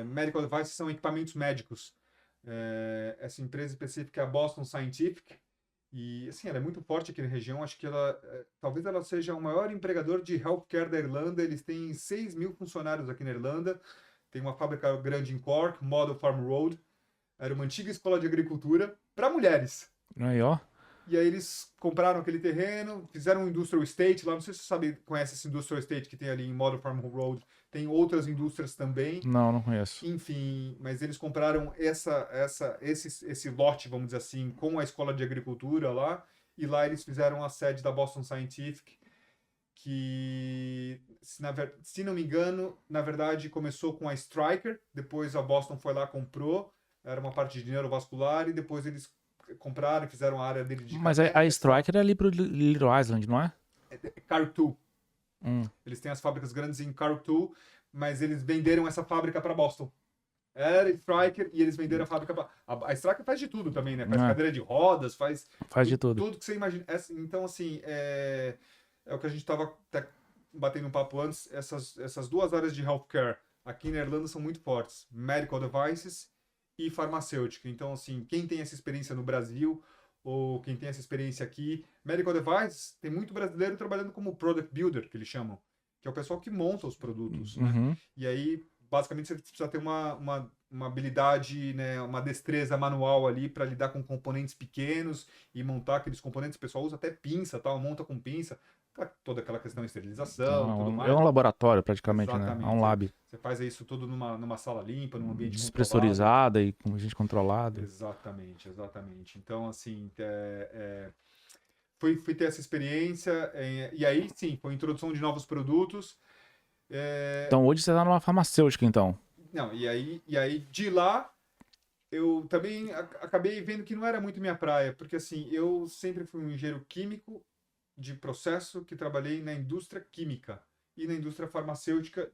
Medical devices são equipamentos médicos. Essa empresa específica é a Boston Scientific. E, assim, ela é muito forte aqui na região. Acho que talvez ela seja o maior empregador de healthcare da Irlanda. Eles têm 6 mil funcionários aqui na Irlanda. Tem uma fábrica grande em Cork, Model Farm Road. Era uma antiga escola de agricultura para mulheres. Aí, ó. E aí eles compraram aquele terreno, fizeram um industrial estate lá. Não sei se você conhece esse industrial estate que tem ali em Model Farm Road. Tem outras indústrias também. Não conheço. Enfim, mas eles compraram esse lote, vamos dizer assim, com a escola de agricultura lá. E lá eles fizeram a sede da Boston Scientific, que, se não me engano, na verdade começou com a Stryker. Depois a Boston foi lá, comprou. Era uma parte de neurovascular. E depois eles compraram e fizeram a área dele de Mas a Stryker é ali pro Little Island, não é? Cartoon. Eles têm as fábricas grandes em Cartoon, mas eles venderam essa fábrica para Boston. Era Stryker e eles venderam a fábrica para... A Stryker faz de tudo também, né? Faz cadeira de rodas, faz de tudo. Tudo que você imagina. Então, assim, é o que a gente estava batendo um papo antes. Essas 2 áreas de healthcare aqui na Irlanda são muito fortes. Medical devices e farmacêutica. Então, assim, quem tem essa experiência no Brasil ou quem tem essa experiência aqui, medical devices, tem muito brasileiro trabalhando como product builder, que eles chamam, que é o pessoal que monta os produtos, né? E aí, basicamente, você precisa ter uma habilidade, né, uma destreza manual ali para lidar com componentes pequenos e montar aqueles componentes. O pessoal usa até pinça, tal, monta com pinça. Toda aquela questão de esterilização, tudo mais. É um laboratório, praticamente, exatamente, né? É um lab. Você faz isso tudo numa sala limpa, num ambiente despressurizada e com gente controlada. Exatamente. Então, assim, fui ter essa experiência, e aí, sim, foi a introdução de novos produtos. Então, hoje você está numa farmacêutica, então? Não, e aí de lá, eu também acabei vendo que não era muito minha praia, porque, assim, eu sempre fui um engenheiro químico de processo que trabalhei na indústria química e na indústria farmacêutica.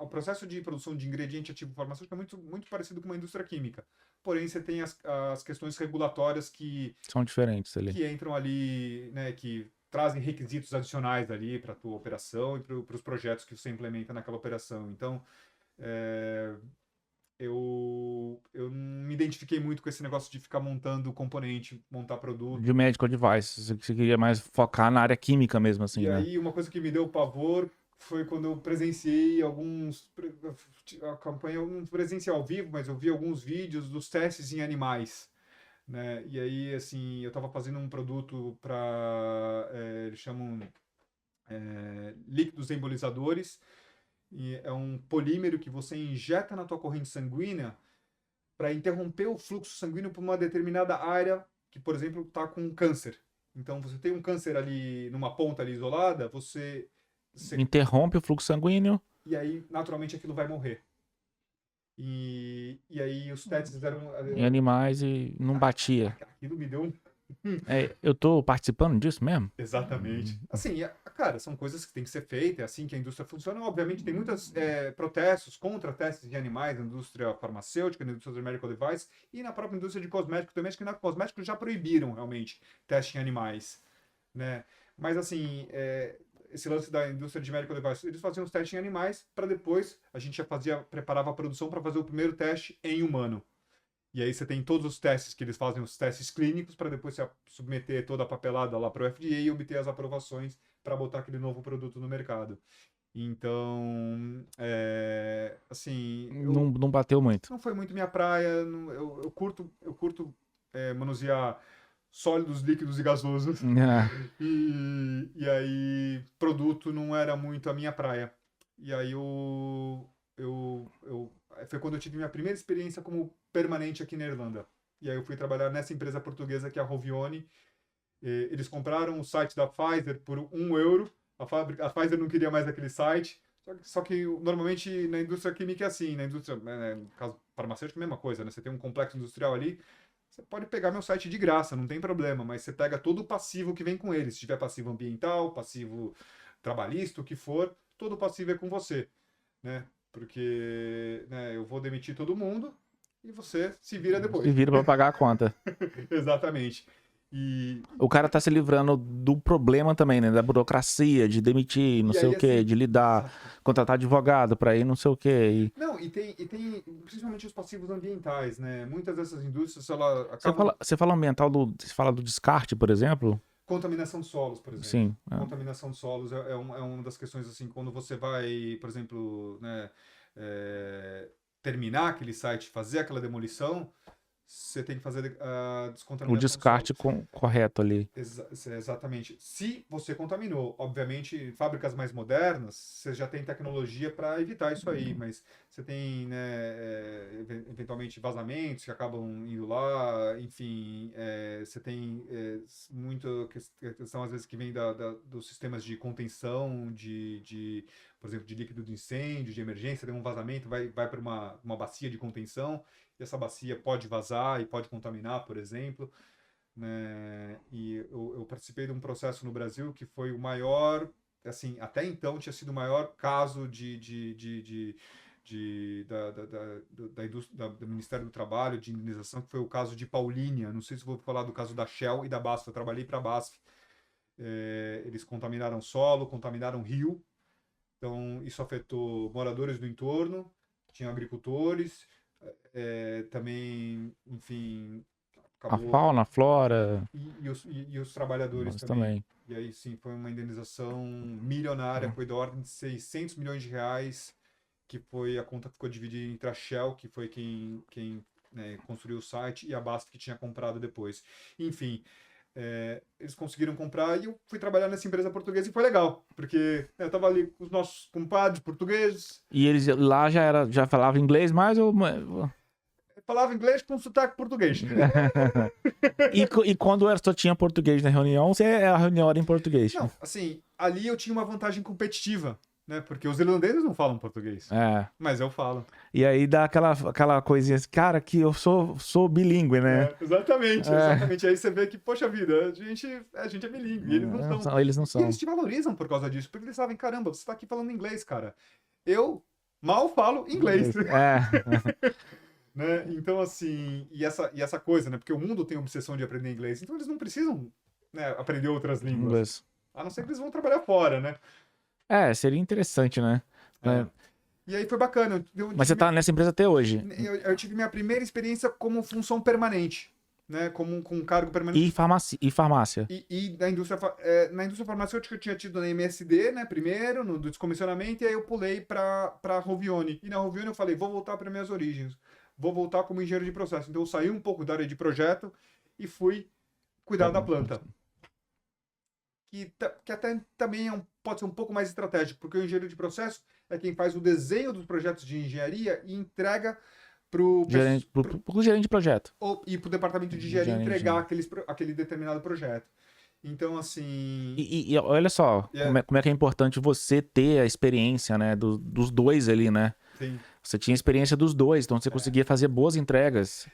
O processo de produção de ingrediente ativo farmacêutico é muito, muito parecido com uma indústria química. Porém, você tem as questões regulatórias que são diferentes ali. Que entram ali, né, que trazem requisitos adicionais ali para a tua operação e para os projetos que você implementa naquela operação. Então, eu identifiquei muito com esse negócio de ficar montando componente, montar produto. De medical device. Você queria mais focar na área química mesmo, assim, E né? aí, uma coisa que me deu pavor foi quando eu presenciei a campanha, eu não presenciei ao vivo, mas eu vi alguns vídeos dos testes em animais, né? E aí, assim, eu estava fazendo um produto para, eles chamam líquidos embolizadores, e é um polímero que você injeta na tua corrente sanguínea para interromper o fluxo sanguíneo por uma determinada área que, por exemplo, está com câncer. Então, você tem um câncer ali numa ponta ali isolada, você Interrompe o fluxo sanguíneo. e aí naturalmente aquilo vai morrer. E aí os testes fizeram. Em animais e não batia. Aquilo me deu um. Eu tô participando disso mesmo? Exatamente. Assim, cara, são coisas que têm que ser feitas, é assim que a indústria funciona. Obviamente, tem muitos protestos contra testes de animais na indústria farmacêutica, na indústria do medical device e na própria indústria de cosméticos também. Acho que na cosméticos já proibiram realmente teste em animais, né? Mas, assim, esse lance da indústria de medical device, eles faziam os testes em animais para depois a gente já preparava a produção para fazer o primeiro teste em humano. E aí você tem todos os testes que eles fazem, os testes clínicos, para depois você submeter toda a papelada lá para o FDA e obter as aprovações para botar aquele novo produto no mercado. Então, assim, Não bateu muito. não foi muito minha praia. Eu curto manusear sólidos, líquidos e gasosos. E aí, produto não era muito a minha praia. E aí, foi quando eu tive minha primeira experiência como permanente aqui na Irlanda. E aí, eu fui trabalhar nessa empresa portuguesa que é a Rovione. Eles compraram o site da Pfizer por €1. A Pfizer não queria mais aquele site. Só que normalmente na indústria química é assim, na indústria, no caso farmacêutico, a mesma coisa, né? Você tem um complexo industrial ali, você pode pegar meu site de graça, não tem problema, mas você pega todo o passivo que vem com ele. Se tiver passivo ambiental, passivo trabalhista, o que for, todo o passivo é com você, né? Porque, né, eu vou demitir todo mundo e você se vira depois. Se vira pra pagar a conta. Exatamente. E O cara tá se livrando do problema também, né? Da burocracia, de demitir, não E sei aí, o quê, assim, de lidar, exato. contratar advogado pra ir não sei o quê. Não, e tem principalmente os passivos ambientais, né? Muitas dessas indústrias, ela Você acabam você fala ambiental você fala do descarte, por exemplo? contaminação de solos, por exemplo. Sim. Contaminação de solos é uma das questões, assim, quando você vai, por exemplo, né, terminar aquele site, fazer aquela demolição, você tem que fazer a O descontaminação de descarte solos. correto ali. Exatamente. Se você contaminou, obviamente, em fábricas mais modernas, você já tem tecnologia para evitar isso aí, mas você tem, né, eventualmente vazamentos que acabam indo lá, enfim, você tem muita questão, às vezes, que vem dos sistemas de contenção, por exemplo, de líquido de incêndio, de emergência, tem um vazamento, vai para uma bacia de contenção, e essa bacia pode vazar e pode contaminar, por exemplo, né? E eu participei de um processo no Brasil que foi o maior, assim, até então tinha sido o maior caso da indústria, do Ministério do Trabalho, de indenização, que foi o caso de Paulínia. Não sei se vou falar do caso da Shell e da BASF. Eu trabalhei para a BASF. Eles contaminaram solo, contaminaram rio. Então, isso afetou moradores do entorno, tinha agricultores, também, enfim, A acabou. fauna, a flora. E os trabalhadores Nós também. também. E aí, sim, foi uma indenização milionária, foi da ordem de R$ 600 milhões, que foi, a conta ficou dividida entre a Shell, que foi quem né, construiu o site, e a BASF, que tinha comprado depois. Enfim, eles conseguiram comprar e eu fui trabalhar nessa empresa portuguesa e foi legal, porque eu estava ali com os nossos compadres portugueses. E eles lá já falavam inglês mais ou... Eu falava inglês com sotaque português. E quando só tinha português na reunião, a reunião era em português. Não, assim, ali eu tinha uma vantagem competitiva, né? Porque os irlandeses não falam português. Mas eu falo. E aí dá aquela coisinha assim, cara, que eu sou bilíngue, né? Exatamente. Aí você vê que, poxa vida, a gente é bilíngue, e eles não são. Eles não são. E eles te valorizam por causa disso, porque eles sabem, caramba, você tá aqui falando inglês, cara. Eu mal falo inglês. Né? Então, assim, e essa coisa, né? Porque o mundo tem a obsessão de aprender inglês, então eles não precisam, né, aprender outras línguas. Inglês. A não ser que eles vão trabalhar fora, né? Seria interessante, né? E aí foi bacana. Mas você tá nessa empresa até hoje. Eu tive minha primeira experiência como função permanente, né? Com um cargo permanente. E farmácia. E na indústria farmacêutica eu tinha tido na MSD, né? Primeiro, no descomissionamento, e aí eu pulei para Rovione. E na Rovione eu falei, vou voltar para minhas origens. Vou voltar como engenheiro de processo. Então eu saí um pouco da área de projeto e fui cuidar da planta. Que até também pode ser um pouco mais estratégico, porque o engenheiro de processo é quem faz o desenho dos projetos de engenharia e entrega pro gerente de projeto. E para o departamento de engenharia entregar aquele determinado projeto. Então, assim... E olha só, como é que é importante você ter a experiência, né, dos dois ali, né? Sim. Você tinha experiência dos dois, então você conseguia fazer boas entregas.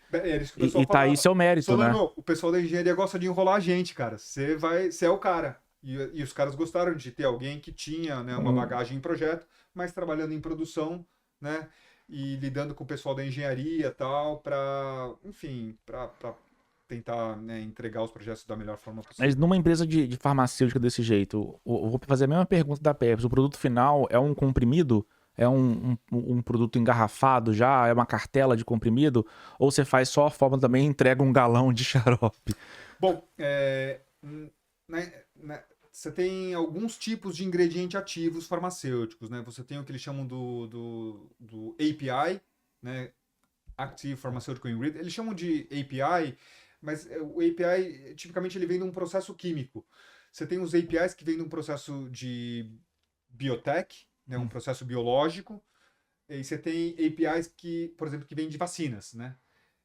E tá aí seu mérito, Solano, né? O pessoal da engenharia gosta de enrolar a gente, cara. Você é o cara. E os caras gostaram de ter alguém que tinha, né, uma bagagem em projeto, mas trabalhando em produção, né? E lidando com o pessoal da engenharia e tal, enfim, para tentar, né, entregar os projetos da melhor forma possível. Mas numa empresa de farmacêutica desse jeito, eu vou fazer a mesma pergunta da Pepsi. O produto final é um comprimido? É um produto engarrafado já? É uma cartela de comprimido? Ou você faz só a forma também e entrega um galão de xarope? Bom, você tem alguns tipos de ingredientes ativos farmacêuticos, né? Você tem o que eles chamam do API, né? Active Pharmaceutical Ingredient. Eles chamam de API, mas o API, tipicamente, ele vem de um processo químico. Você tem os APIs que vêm de um processo de biotech, né? Um processo biológico. E você tem APIs que, por exemplo, que vêm de vacinas, né?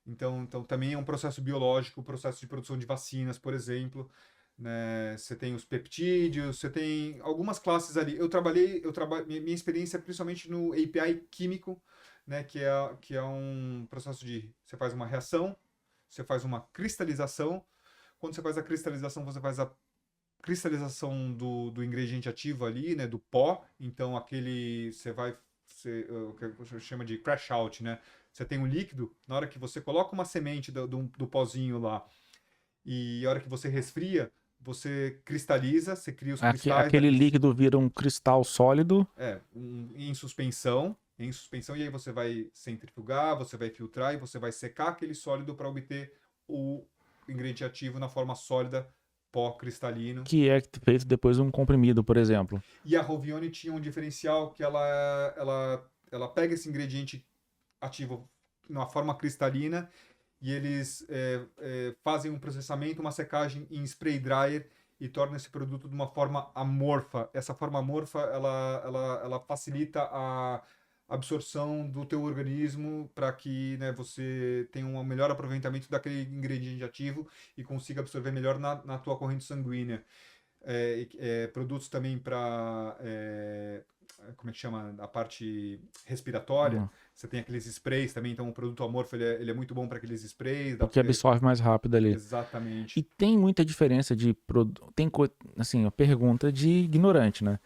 Então também é um processo biológico, o processo de produção de vacinas, por exemplo. Né? Você tem os peptídeos, você tem algumas classes ali. Minha experiência é principalmente no API químico, né? Que é um processo de... Você faz uma reação, você faz uma cristalização. Quando você faz a cristalização, você faz a cristalização do ingrediente ativo ali, né? Do pó. Então, o que a gente chama de crash out, né? Você tem um líquido, na hora que você coloca uma semente do pozinho lá, e a hora que você resfria, você cristaliza, você cria os cristais. Aquele líquido vira um cristal sólido. Em suspensão, e aí você vai centrifugar, você vai filtrar e você vai secar aquele sólido para obter o ingrediente ativo na forma sólida, pó cristalino. Que é feito depois um comprimido, por exemplo. E a Rovione tinha um diferencial que ela pega esse ingrediente ativo na forma cristalina e eles fazem um processamento, uma secagem em spray dryer e tornam esse produto de uma forma amorfa. Essa forma amorfa, ela facilita a absorção do teu organismo para que, né, você tenha um melhor aproveitamento daquele ingrediente ativo e consiga absorver melhor na tua corrente sanguínea. Produtos também para... como é que chama? A parte respiratória. Você tem aqueles sprays também, então o produto amorfo ele é muito bom para aqueles sprays. Porque absorve mais rápido ali. Exatamente. E tem muita diferença de produto. Assim, a pergunta de ignorante, né?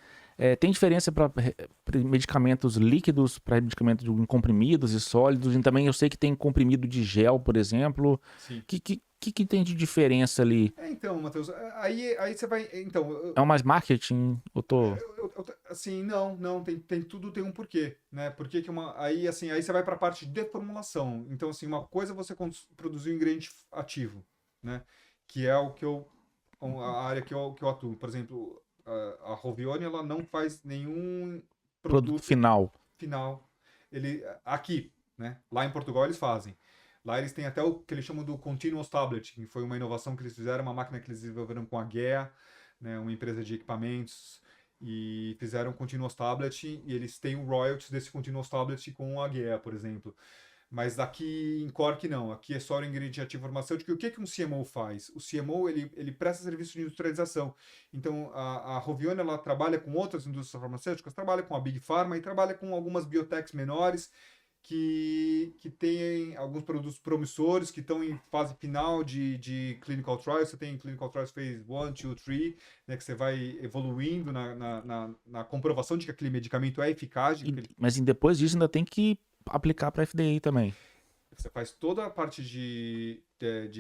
Tem diferença para medicamentos líquidos, para medicamentos de comprimidos e sólidos, e também eu sei que tem comprimido de gel, por exemplo. Sim. Que tem de diferença ali? Então, Matheus, aí você vai... Então, é mais marketing? assim, não, tudo tem um porquê, né? Porque aí você vai para a parte de formulação. Então, assim, uma coisa é você produzir um ingrediente ativo, né? Que é a área que eu atuo. Por exemplo, a Rovione, ela não faz nenhum produto final. Aqui, né? Lá em Portugal eles fazem. Lá eles têm até o que eles chamam do Continuous Tablet, que foi uma inovação que eles fizeram, uma máquina que eles desenvolveram com a GEA, né, uma empresa de equipamentos, e fizeram um Continuous Tablet, e eles têm o royalties desse Continuous Tablet com a GEA, por exemplo. Mas aqui em Cork não, aqui é só o ingrediente ativo farmacêutico. E o que um CMO faz? O CMO ele presta serviço de industrialização. Então a Rovione ela trabalha com outras indústrias farmacêuticas, trabalha com a Big Pharma e trabalha com algumas biotechs menores que têm alguns produtos promissores, que estão em fase final de clinical trials. Você tem clinical trials phase 1, 2, 3, né, que você vai evoluindo na comprovação de que aquele medicamento é eficaz. Mas depois disso ainda tem que aplicar para FDA também. Você faz toda a parte de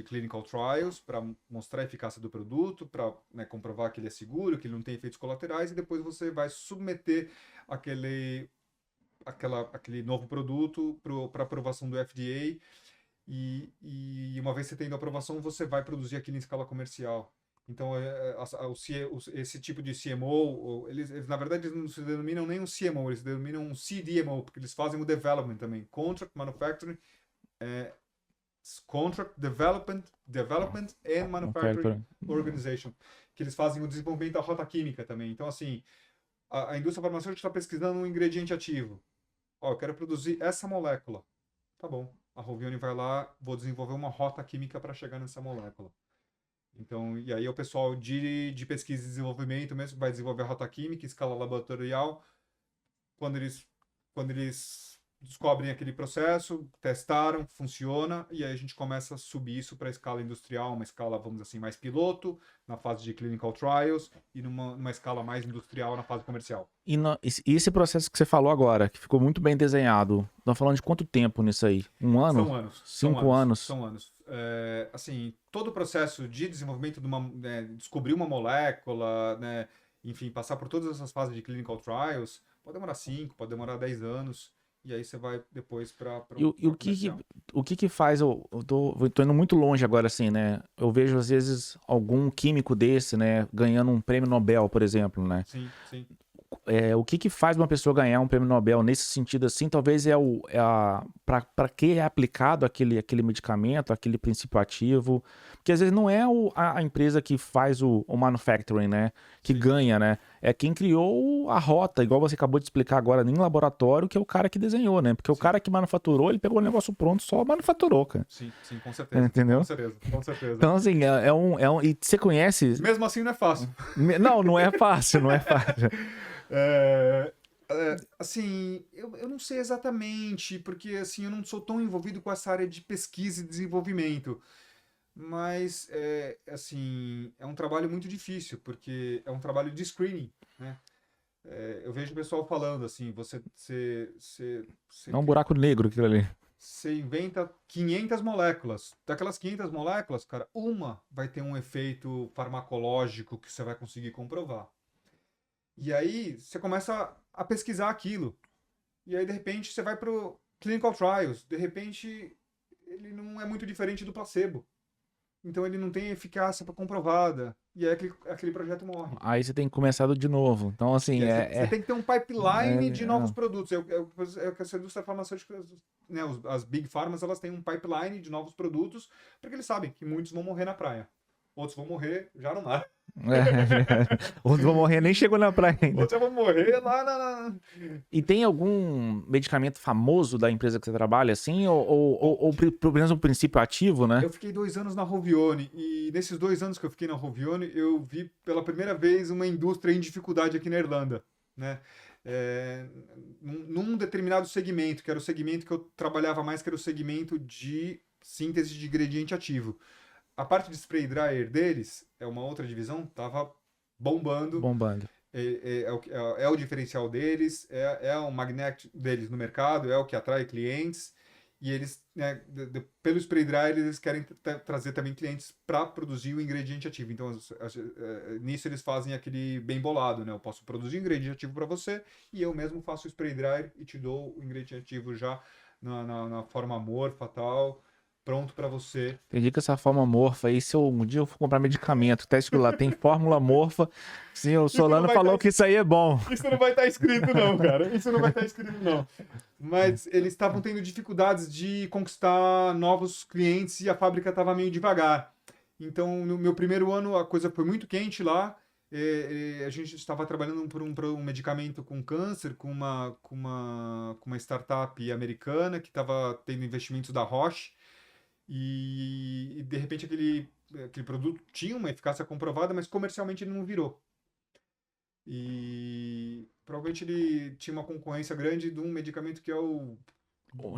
clinical trials para mostrar a eficácia do produto, para, né, comprovar que ele é seguro, que ele não tem efeitos colaterais, e depois você vai submeter aquele novo produto para aprovação do FDA. E uma vez você tendo a aprovação, você vai produzir aquilo em escala comercial. Então, esse tipo de CMO, eles, na verdade, eles não se denominam nem um CMO, eles se denominam um CDMO, porque eles fazem o development também. Contract Development and Manufacturing Organization, que eles fazem o desenvolvimento da rota química também. Então, assim, a indústria farmacêutica está pesquisando um ingrediente ativo. Ó, eu quero produzir essa molécula. Tá bom. A Hovione vai lá, vou desenvolver uma rota química para chegar nessa molécula. Então, e aí o pessoal de pesquisa e desenvolvimento mesmo vai desenvolver a rota química em escala laboratorial. Quando eles descobrem aquele processo, testaram, funciona, e aí a gente começa a subir isso para a escala industrial, uma escala, vamos dizer assim, mais piloto, na fase de clinical trials, e numa escala mais industrial na fase comercial. E esse processo que você falou agora, que ficou muito bem desenhado, estamos falando de quanto tempo nisso aí? Um ano? São anos. 5 anos? São anos. Assim, todo o processo de desenvolvimento de descobrir uma molécula, né, enfim, passar por todas essas fases de clinical trials, pode demorar 5, pode demorar 10 anos. E aí você vai depois para o que faz, eu tô indo muito longe agora, assim, né? Eu vejo, às vezes, algum químico desse, né, ganhando um prêmio Nobel, por exemplo, né? Sim, sim. O que faz uma pessoa ganhar um prêmio Nobel nesse sentido, assim, talvez para que é aplicado aquele medicamento, aquele princípio ativo, porque às vezes não é a empresa que faz o manufacturing, né, que Sim. ganha, né, é quem criou a rota, igual você acabou de explicar agora, em laboratório, que é o cara que desenhou, né, porque o cara que manufaturou, ele pegou o negócio pronto, só manufaturou, cara. Sim, com certeza. Entendeu? Com certeza. Então, assim, e você conhece... Mesmo assim não é fácil. Não é fácil, não é fácil. Assim, eu não sei exatamente, porque assim, eu não sou tão envolvido com essa área de pesquisa e desenvolvimento. Mas, assim, é um trabalho muito difícil, porque é um trabalho de screening, né? Eu vejo o pessoal falando assim, você É um buraco negro aquilo ali. você inventa 500 moléculas. Daquelas 500 moléculas, cara, uma vai ter um efeito farmacológico que você vai conseguir comprovar. E aí você começa a pesquisar aquilo. E aí, de repente, você vai para o clinical trials. De repente, ele não é muito diferente do placebo. Então ele não tem eficácia comprovada. E aí aquele projeto morre. Aí você tem que começar de novo. Então, assim, Você tem que ter um pipeline de novos produtos. É o que essa indústria farmacêutica, né, as big pharmas, elas têm um pipeline de novos produtos, porque eles sabem que muitos vão morrer na praia. Outros vão morrer já no mar. Outros vão morrer, nem chegou na praia ainda. Outros vão morrer lá. E tem algum medicamento famoso da empresa que você trabalha, assim? Ou pelo menos um princípio ativo, né? Eu fiquei 2 anos na Hovione, e nesses 2 anos que eu fiquei na Hovione, eu vi pela primeira vez uma indústria em dificuldade aqui na Irlanda, né? Num determinado segmento, que era o segmento que eu trabalhava mais, que era o segmento de síntese de ingrediente ativo. A parte de spray dryer deles, é uma outra divisão, tava bombando. É o diferencial deles, é o magnet deles no mercado, é o que atrai clientes. E eles, né, pelo spray dryer, eles querem trazer também clientes para produzir o ingrediente ativo. Então, nisso eles fazem aquele bem bolado, né? Eu posso produzir o ingrediente ativo para você e eu mesmo faço o spray dryer e te dou o ingrediente ativo já na forma amorfa, tal, pronto para você. Entendi que essa forma morfa aí, se um dia eu for comprar medicamento, tá escrito lá, tem fórmula morfa. Sim, o Solano falou que isso aí é bom. Isso não vai estar escrito não, cara. Isso não vai estar escrito não. Mas eles estavam tendo dificuldades de conquistar novos clientes e a fábrica estava meio devagar. Então, no meu primeiro ano, a coisa foi muito quente lá. A gente estava trabalhando por um medicamento com câncer, com uma startup americana que estava tendo investimentos da Roche. E de repente aquele produto tinha uma eficácia comprovada, mas comercialmente ele não virou. E provavelmente ele tinha uma concorrência grande de um medicamento que é o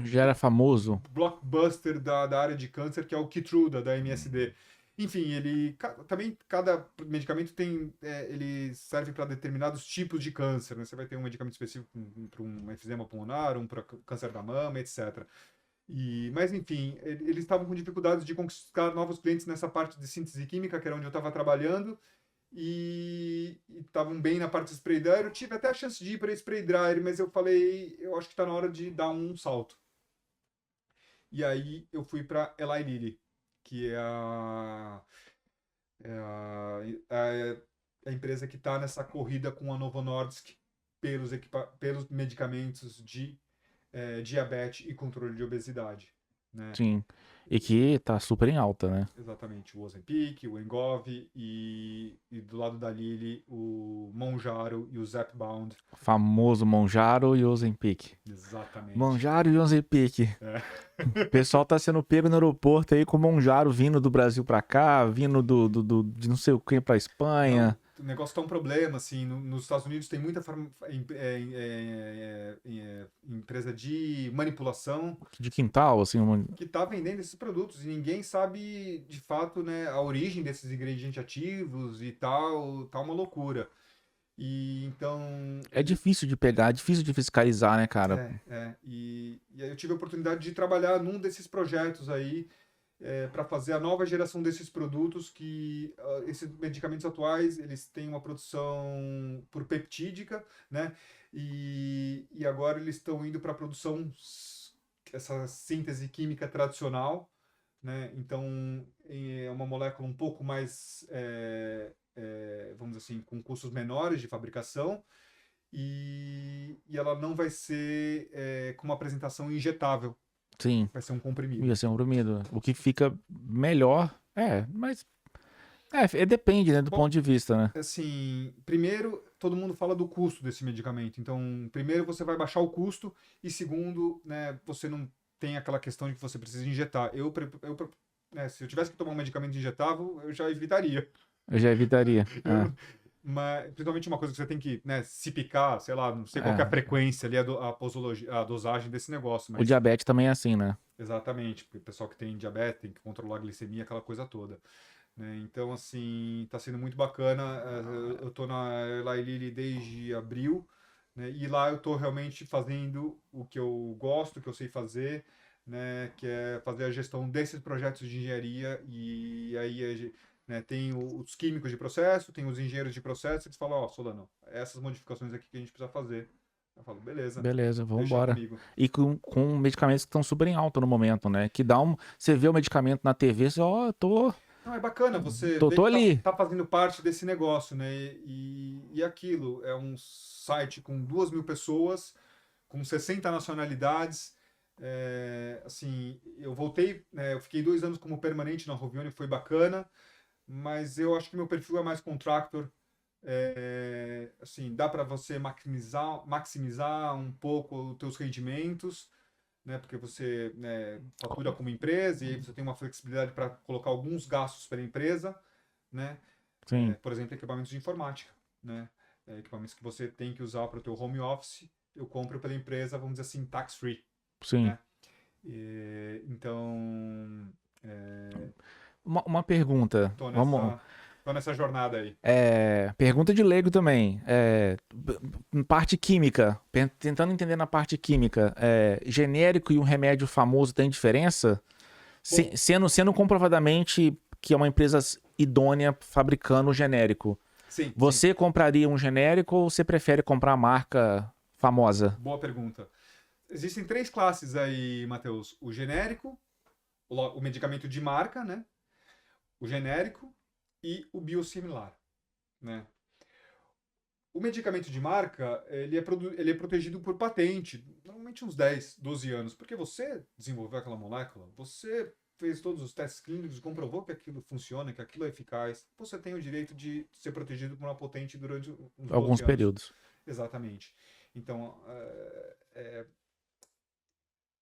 Já era famoso. blockbuster da área de câncer, que é o Keytruda, da MSD. Enfim, também cada medicamento ele serve para determinados tipos de câncer, né? Você vai ter um medicamento específico para um efizema pulmonar, um para câncer da mama, etc. Mas, enfim, eles estavam com dificuldades de conquistar novos clientes nessa parte de síntese química, que era onde eu estava trabalhando, e estavam bem na parte de spray dryer. Eu tive até a chance de ir para spray dryer, mas eu falei, eu acho que está na hora de dar um salto. E aí eu fui para Eli Lilly, que é a empresa que está nessa corrida com a Novo Nordisk pelos medicamentos de diabetes e controle de obesidade, né? Sim. E que tá super em alta, né? Exatamente, o Ozempic, o Wegovy e do lado da Lilly o Mounjaro e o Zepbound. O famoso Monjaro e Ozempic. Exatamente. Monjaro e Ozempic. É. O pessoal tá sendo pego no aeroporto aí com o Monjaro vindo do Brasil pra cá, vindo de não sei o que pra Espanha. Não, o negócio tá um problema, assim, nos Estados Unidos tem muita empresa de manipulação De quintal, assim. que está vendendo esses produtos e ninguém sabe de fato, né, a origem desses ingredientes ativos e tal, tá uma loucura. E então É difícil de pegar, é difícil de fiscalizar, né, cara? e aí eu tive a oportunidade de trabalhar num desses projetos aí para fazer a nova geração desses produtos que esses medicamentos atuais eles têm uma produção por peptídica, né? E agora eles estão indo para a produção essa síntese química tradicional, né? Então é uma molécula um pouco mais vamos dizer assim, com custos menores de fabricação e ela não vai ser com uma apresentação injetável, Sim, vai ser um comprimido. ia ser um bramido. O que fica melhor, mas depende, né, do Bom, ponto de vista, né? assim, primeiro, todo mundo fala do custo desse medicamento. Então, primeiro você vai baixar o custo e segundo, né, você não tem aquela questão de que você precisa injetar. Né, se eu tivesse que tomar um medicamento injetável, eu já evitaria. Eu já evitaria. Eu, mas, principalmente uma coisa que você tem que, né, se picar, sei lá, não sei qual que é a É. frequência ali, a posologia, a dosagem desse negócio, O mas diabetes também é assim, né? exatamente, porque o pessoal que tem diabetes tem que controlar a glicemia, aquela coisa toda. Né? Então, assim, está sendo muito bacana. Eu estou na Eli Lilly desde abril, né? E lá eu estou realmente fazendo o que eu gosto, o que eu sei fazer, né? Que é fazer a gestão desses projetos de engenharia. E aí, né, tem os químicos de processo, tem os engenheiros de processo, eles falam, ó, Solano, essas modificações aqui que a gente precisa fazer. Eu falo, beleza, Beleza, vamos deixa embora. comigo. E com medicamentos que estão super em alta no momento, né? Que dá um. Você vê o medicamento na TV, você, ó, Não, é bacana você tô, ver tô que ali. tá fazendo parte desse negócio, né? E aquilo, é um site com 2.000 pessoas, com 60 nacionalidades. Assim, eu voltei, né, eu fiquei 2 anos como permanente na Rovione, foi bacana, mas eu acho que meu perfil é mais contractor. Assim, dá para você maximizar um pouco os teus rendimentos, né? Porque você, né, fatura como empresa e aí você tem uma flexibilidade para colocar alguns gastos pela empresa, né? Sim, Por exemplo, equipamentos de informática, né? Equipamentos que você tem que usar para o teu home office, eu compro pela empresa, vamos dizer assim, tax free, sim. né? Então, Uma pergunta. tô Vamos. nessa jornada aí. Pergunta de leigo também. Parte química. Tentando entender na parte química. Genérico e um remédio famoso tem diferença? Bom, Sendo comprovadamente que é uma empresa idônea fabricando o genérico. sim, sim, Você compraria um genérico ou você prefere comprar a marca famosa? boa pergunta. Existem 3 classes aí, Matheus. O genérico, o medicamento de marca, né? O genérico e o biosimilar, né? O medicamento de marca, ele é protegido por patente, normalmente uns 10, 12 anos, porque você desenvolveu aquela molécula, você fez todos os testes clínicos, comprovou que aquilo funciona, que aquilo é eficaz, você tem o direito de ser protegido por uma patente durante uns Alguns 12 anos. períodos. Exatamente. Então,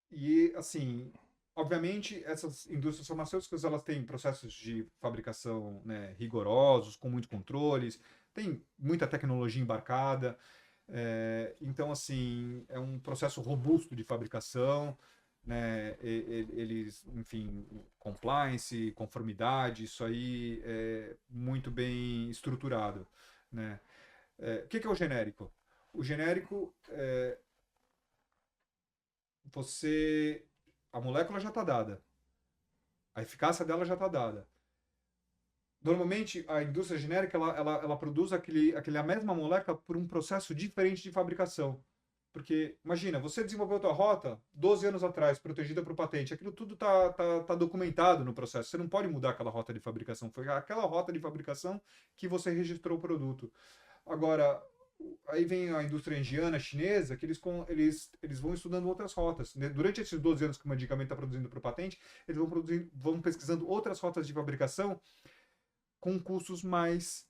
e assim, obviamente, essas indústrias farmacêuticas elas têm processos de fabricação, né, rigorosos, com muitos controles, tem muita tecnologia embarcada, então assim é um processo robusto de fabricação, né, eles, enfim, compliance, conformidade, isso aí é muito bem estruturado, né? O que é o genérico? O genérico a molécula já está dada, a eficácia dela já está dada. Normalmente, a indústria genérica, ela produz a mesma molécula por um processo diferente de fabricação. Porque, imagina, você desenvolveu a tua rota 12 anos atrás, protegida por patente. Aquilo tudo tá documentado no processo. Você não pode mudar aquela rota de fabricação. Foi aquela rota de fabricação que você registrou o produto. Agora, aí vem a indústria indiana, chinesa, que eles vão estudando outras rotas. Durante esses 12 anos que o medicamento está produzindo por patente, eles vão pesquisando outras rotas de fabricação com custos mais.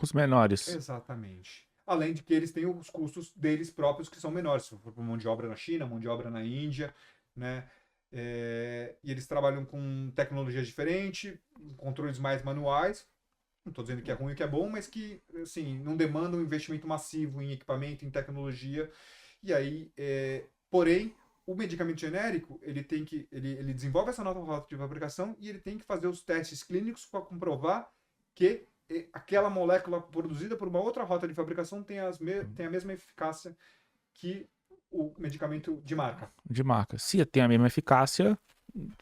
Os menores. Exatamente. Além de que eles têm os custos deles próprios que são menores. Se for por mão de obra na China, mão de obra na Índia, né? E eles trabalham com tecnologias diferentes, controles mais manuais. Não estou dizendo que é ruim ou que é bom, mas que assim, não demandam um investimento massivo em equipamento, em tecnologia. E aí, porém, o medicamento genérico, ele desenvolve essa nova rota de fabricação e ele tem que fazer os testes clínicos para comprovar que aquela molécula produzida por uma outra rota de fabricação tem a mesma eficácia que o medicamento de marca. De marca. Se tem a mesma eficácia,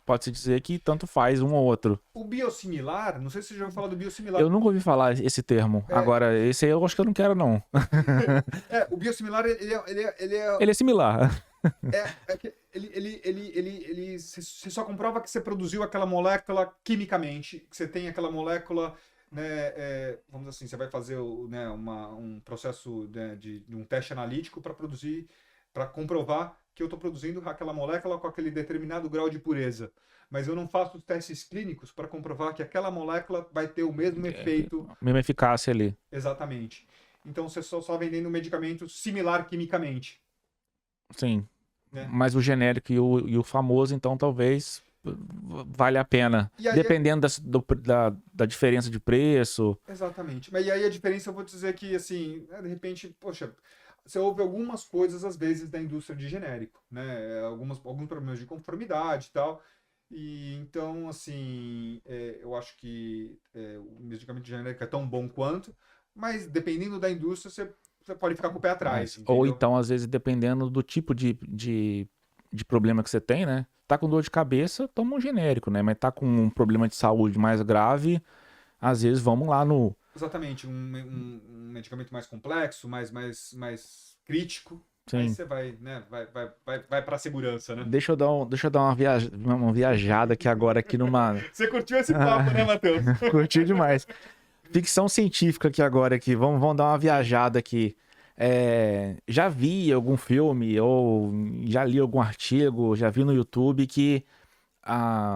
pode-se dizer que tanto faz um ou outro. O biosimilar, não sei se você já ouviu falar do biosimilar. Eu nunca ouvi falar esse termo. Agora, esse aí eu acho que eu não quero, não. O biosimilar, Ele é similar. Você só comprova que você produziu aquela molécula quimicamente, que você tem aquela molécula, né, vamos dizer assim, você vai fazer né, um processo, né, de um teste analítico para comprovar que eu estou produzindo aquela molécula com aquele determinado grau de pureza. Mas eu não faço os testes clínicos para comprovar que aquela molécula vai ter o mesmo efeito. Mesma eficácia ali. Exatamente. Então você só vendendo um medicamento similar quimicamente. Sim. Né? Mas o genérico e o famoso, então, talvez vale a pena. E aí, dependendo da diferença de preço. Exatamente. Mas e aí a diferença, eu vou dizer que, assim, de repente, poxa, você ouve algumas coisas, às vezes, da indústria de genérico, né? Alguns problemas de conformidade e tal. E então, assim, eu acho que o medicamento genérico é tão bom quanto, mas dependendo da indústria, você pode ficar com o pé atrás. Ou então, às vezes, dependendo do tipo de problema que você tem, né? Tá com dor de cabeça, toma um genérico, né? Mas tá com um problema de saúde mais grave, às vezes vamos lá no... Exatamente, um medicamento mais complexo, mais crítico. Sim. Aí você vai, né? Vai para a segurança, né? Deixa eu dar uma viajada aqui agora, aqui numa... Você curtiu esse papo, né, Matheus? Curti demais. Ficção científica aqui agora, aqui. Vamos dar uma viajada aqui. Já vi algum filme ou já li algum artigo, já vi no YouTube que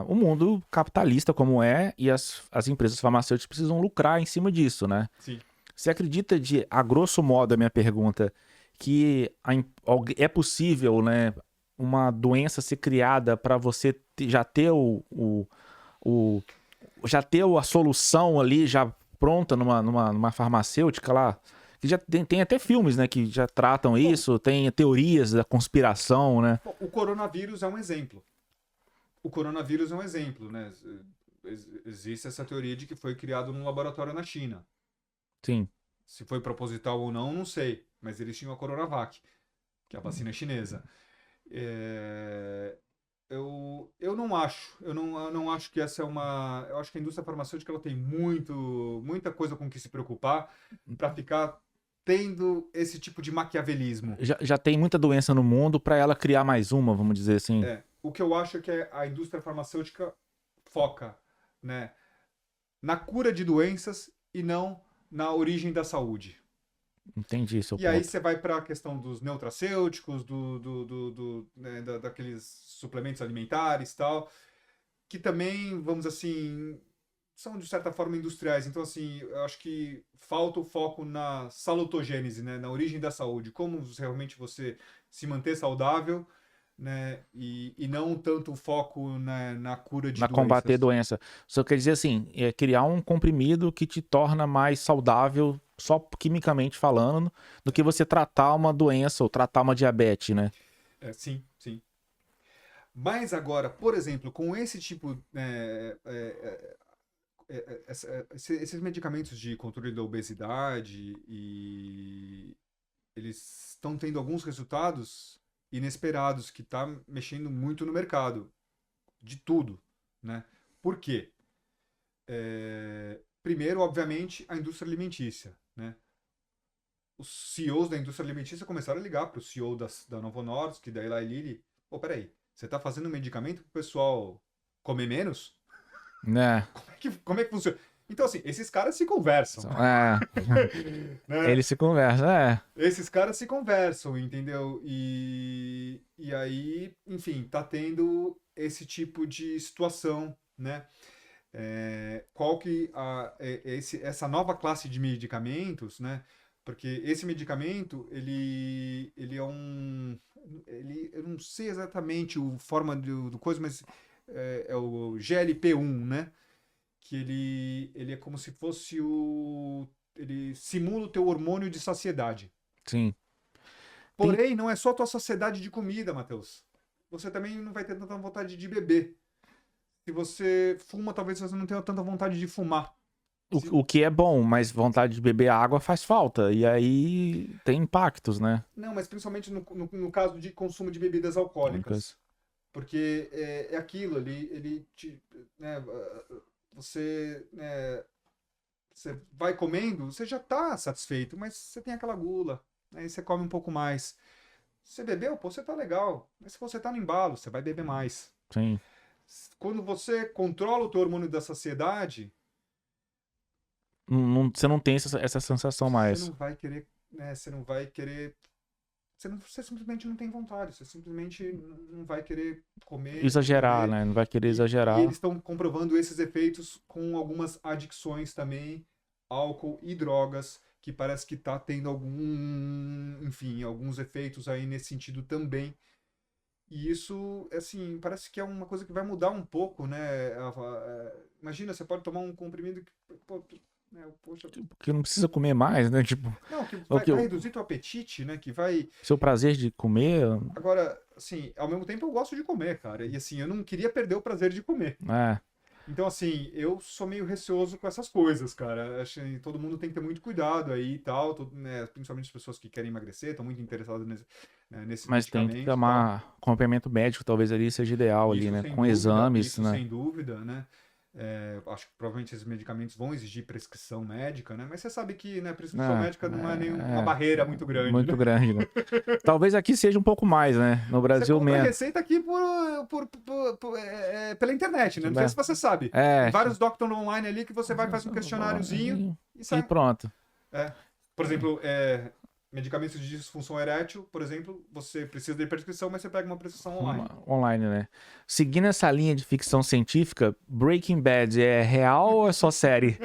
o mundo capitalista como e as empresas farmacêuticas precisam lucrar em cima disso, né? Sim. Você acredita a grosso modo, a minha pergunta, que é possível, né, uma doença ser criada para você já ter já ter a solução ali já pronta numa farmacêutica lá? Que já tem até filmes, né, que já tratam isso, tem teorias da conspiração, né? O coronavírus é um exemplo. Né? Existe essa teoria de que foi criado num laboratório na China. Sim. Se foi proposital ou não, não sei. Mas eles tinham a Coronavac, que é a vacina chinesa. Eu não acho. Eu não acho que essa é uma... Eu acho que a indústria farmacêutica ela tem muita coisa com que se preocupar para ficar tendo esse tipo de maquiavelismo. Já tem muita doença no mundo para ela criar mais uma, vamos dizer assim. O que eu acho é que a indústria farmacêutica foca, né, na cura de doenças e não na origem da saúde. Entendi seu ponto. E aí você vai para a questão dos nutracêuticos, né, daqueles suplementos alimentares e tal, que também, vamos assim, são de certa forma industriais. Então, assim, eu acho que falta o foco na salutogênese, né, na origem da saúde, como realmente você se manter saudável, né, e não tanto o foco na cura de doenças. Na combater doença. Só quer dizer assim, criar um comprimido que te torna mais saudável, só quimicamente falando, do que você tratar uma doença ou tratar uma diabetes, né? Sim, sim. Mas agora, por exemplo, com esse tipo... esses medicamentos de controle da obesidade, e eles estão tendo alguns resultados inesperados, que está mexendo muito no mercado de tudo, né? Por quê? primeiro, obviamente, a indústria alimentícia, né? Os CEOs da indústria alimentícia começaram a ligar para o CEO da Novo Nordisk, da Eli Lilly. Pô, peraí, você está fazendo um medicamento para o pessoal comer menos? Né? Como é que funciona? Então, assim, esses caras se conversam, É, né? eles se conversam, Esses caras se conversam, entendeu? E aí, enfim, tá tendo esse tipo de situação, né? Qual que essa nova classe de medicamentos, né? Porque esse medicamento, ele é eu não sei exatamente a forma do coisa, mas é o GLP-1, né? Que ele é como se fosse ele simula o teu hormônio de saciedade. sim. Tem, Porém, não é só tua saciedade de comida, Matheus. Você também não vai ter tanta vontade de beber. Se você fuma, talvez você não tenha tanta vontade de fumar. o que é bom, mas vontade de beber água faz falta. E aí tem impactos, né? Não, mas principalmente no caso de consumo de bebidas alcoólicas. Porque é aquilo, né, você, né, você vai comendo, você já está satisfeito, mas você tem aquela gula, aí você come um pouco mais. Você bebeu, pô, você tá legal. Mas se você tá no embalo, você vai beber mais. Sim. Quando você controla o teu hormônio da saciedade, Você não tem essa sensação você mais. não vai querer, né? Você não vai querer. Você simplesmente não tem vontade. Você simplesmente não vai querer comer, Exagerar, beber. né? Não vai querer E exagerar. eles estão comprovando esses efeitos com algumas adicções também, álcool e drogas, que parece que tá tendo enfim, alguns efeitos aí nesse sentido também. E isso, assim, parece que é uma coisa que vai mudar um pouco, né? Imagina, você pode tomar um comprimido que, pô, né, poxa, Porque não precisa comer mais, né? Tipo, não, que o que vai reduzir teu apetite, né? Que vai. seu prazer de comer, Agora, assim, ao mesmo tempo eu gosto de comer, cara. E assim, eu não queria perder o prazer de comer. é, Então, assim, eu sou meio receoso com essas coisas, cara. Acho que todo mundo tem que ter muito cuidado aí e tal, né, principalmente as pessoas que querem emagrecer, estão muito interessadas nesses mas tem que medicamentos e tal. tomar acompanhamento médico, talvez ali seja ideal ali, né? Com exames, Isso né? sem dúvida, né? Acho que provavelmente esses medicamentos vão exigir prescrição médica, né? Mas você sabe que, né, prescrição médica não é nenhuma barreira muito grande, Muito né? grande, né? Talvez aqui seja um pouco mais, né? No Você Brasil compra a menos. receita aqui pela internet, né? Não sei se você sabe. Tem É, vários doctors online ali que você vai faz um questionáriozinho e e sai. pronto. É. Por exemplo, medicamentos de disfunção erétil, por exemplo, você precisa de prescrição, mas você pega uma prescrição online. Online, né? Seguindo essa linha de ficção científica, Breaking Bad é real ou é só série?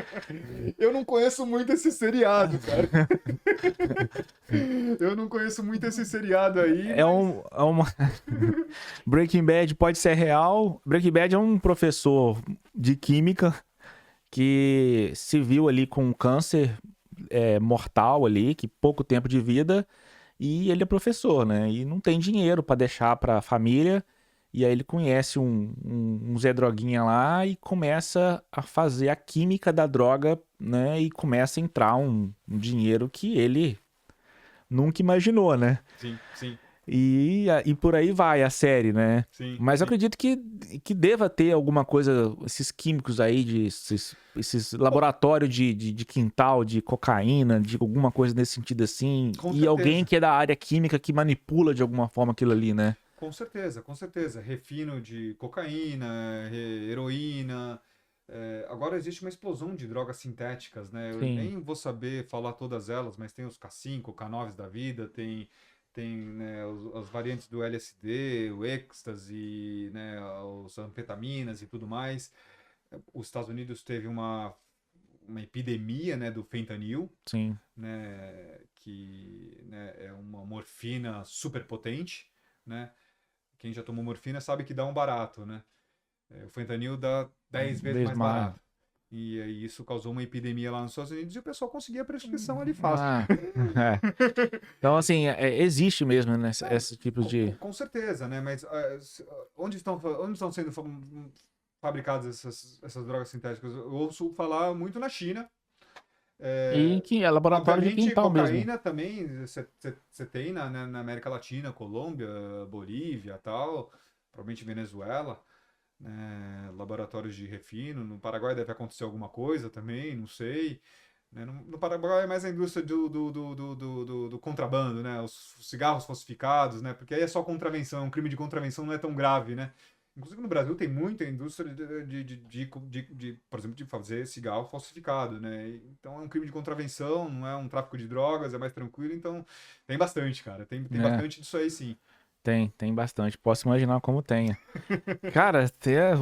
Eu não conheço muito esse seriado, cara. Eu não conheço muito esse seriado aí, É, mas... é uma. Breaking Bad pode ser real. Breaking Bad é um professor de química que se viu ali com um câncer mortal ali, que pouco tempo de vida, e ele é professor, né? E não tem dinheiro para deixar para a família. E aí ele conhece um Zé Droguinha lá e começa a fazer a química da droga, né? E começa a entrar um dinheiro que ele nunca imaginou, né? Sim, sim, E por aí vai a série, né? sim, Mas eu sim. acredito que deva ter alguma coisa, esses químicos aí, esses laboratórios de quintal, de cocaína, de alguma coisa nesse sentido assim. Com E alguém certeza. que é da área química que manipula de alguma forma aquilo ali, né? Com certeza, com certeza. Refino de cocaína, heroína. Agora existe uma explosão de drogas sintéticas, né? Eu Sim, nem vou saber falar todas elas, mas tem os K5, K9 da vida, tem né, as variantes do LSD, o êxtase, né, as anfetaminas e tudo mais. Os Estados Unidos teve uma epidemia, né, do fentanil, sim. né, que né, é uma morfina super potente, né? Quem já tomou morfina sabe que dá um barato, né? O fentanil dá 10 vezes Vez mais mais. barato. E aí isso causou uma epidemia lá nos Estados Unidos e o pessoal conseguia a prescrição ali fácil. Ah, é. Então, assim, existe mesmo, né, Não, esse tipo de. com certeza, né? Mas onde estão sendo fabricadas essas drogas sintéticas? Eu ouço falar muito na China. E que é laboratório de Obviamente, quintal mesmo. cocaína também você tem na América Latina, Colômbia, Bolívia, tal, provavelmente Venezuela. né, laboratórios de refino. No Paraguai deve acontecer alguma coisa também, não sei. Né? No Paraguai é mais a indústria do contrabando, né? Os cigarros falsificados, né? Porque aí é só contravenção, é um crime de contravenção, não é tão grave, né? Inclusive no Brasil tem muita indústria por exemplo, de fazer cigarro falsificado, né? Então é um crime de contravenção, não é um tráfico de drogas, é mais tranquilo, então tem bastante, cara. Tem É, bastante disso aí, sim. tem bastante. Posso imaginar como tenha. Cara,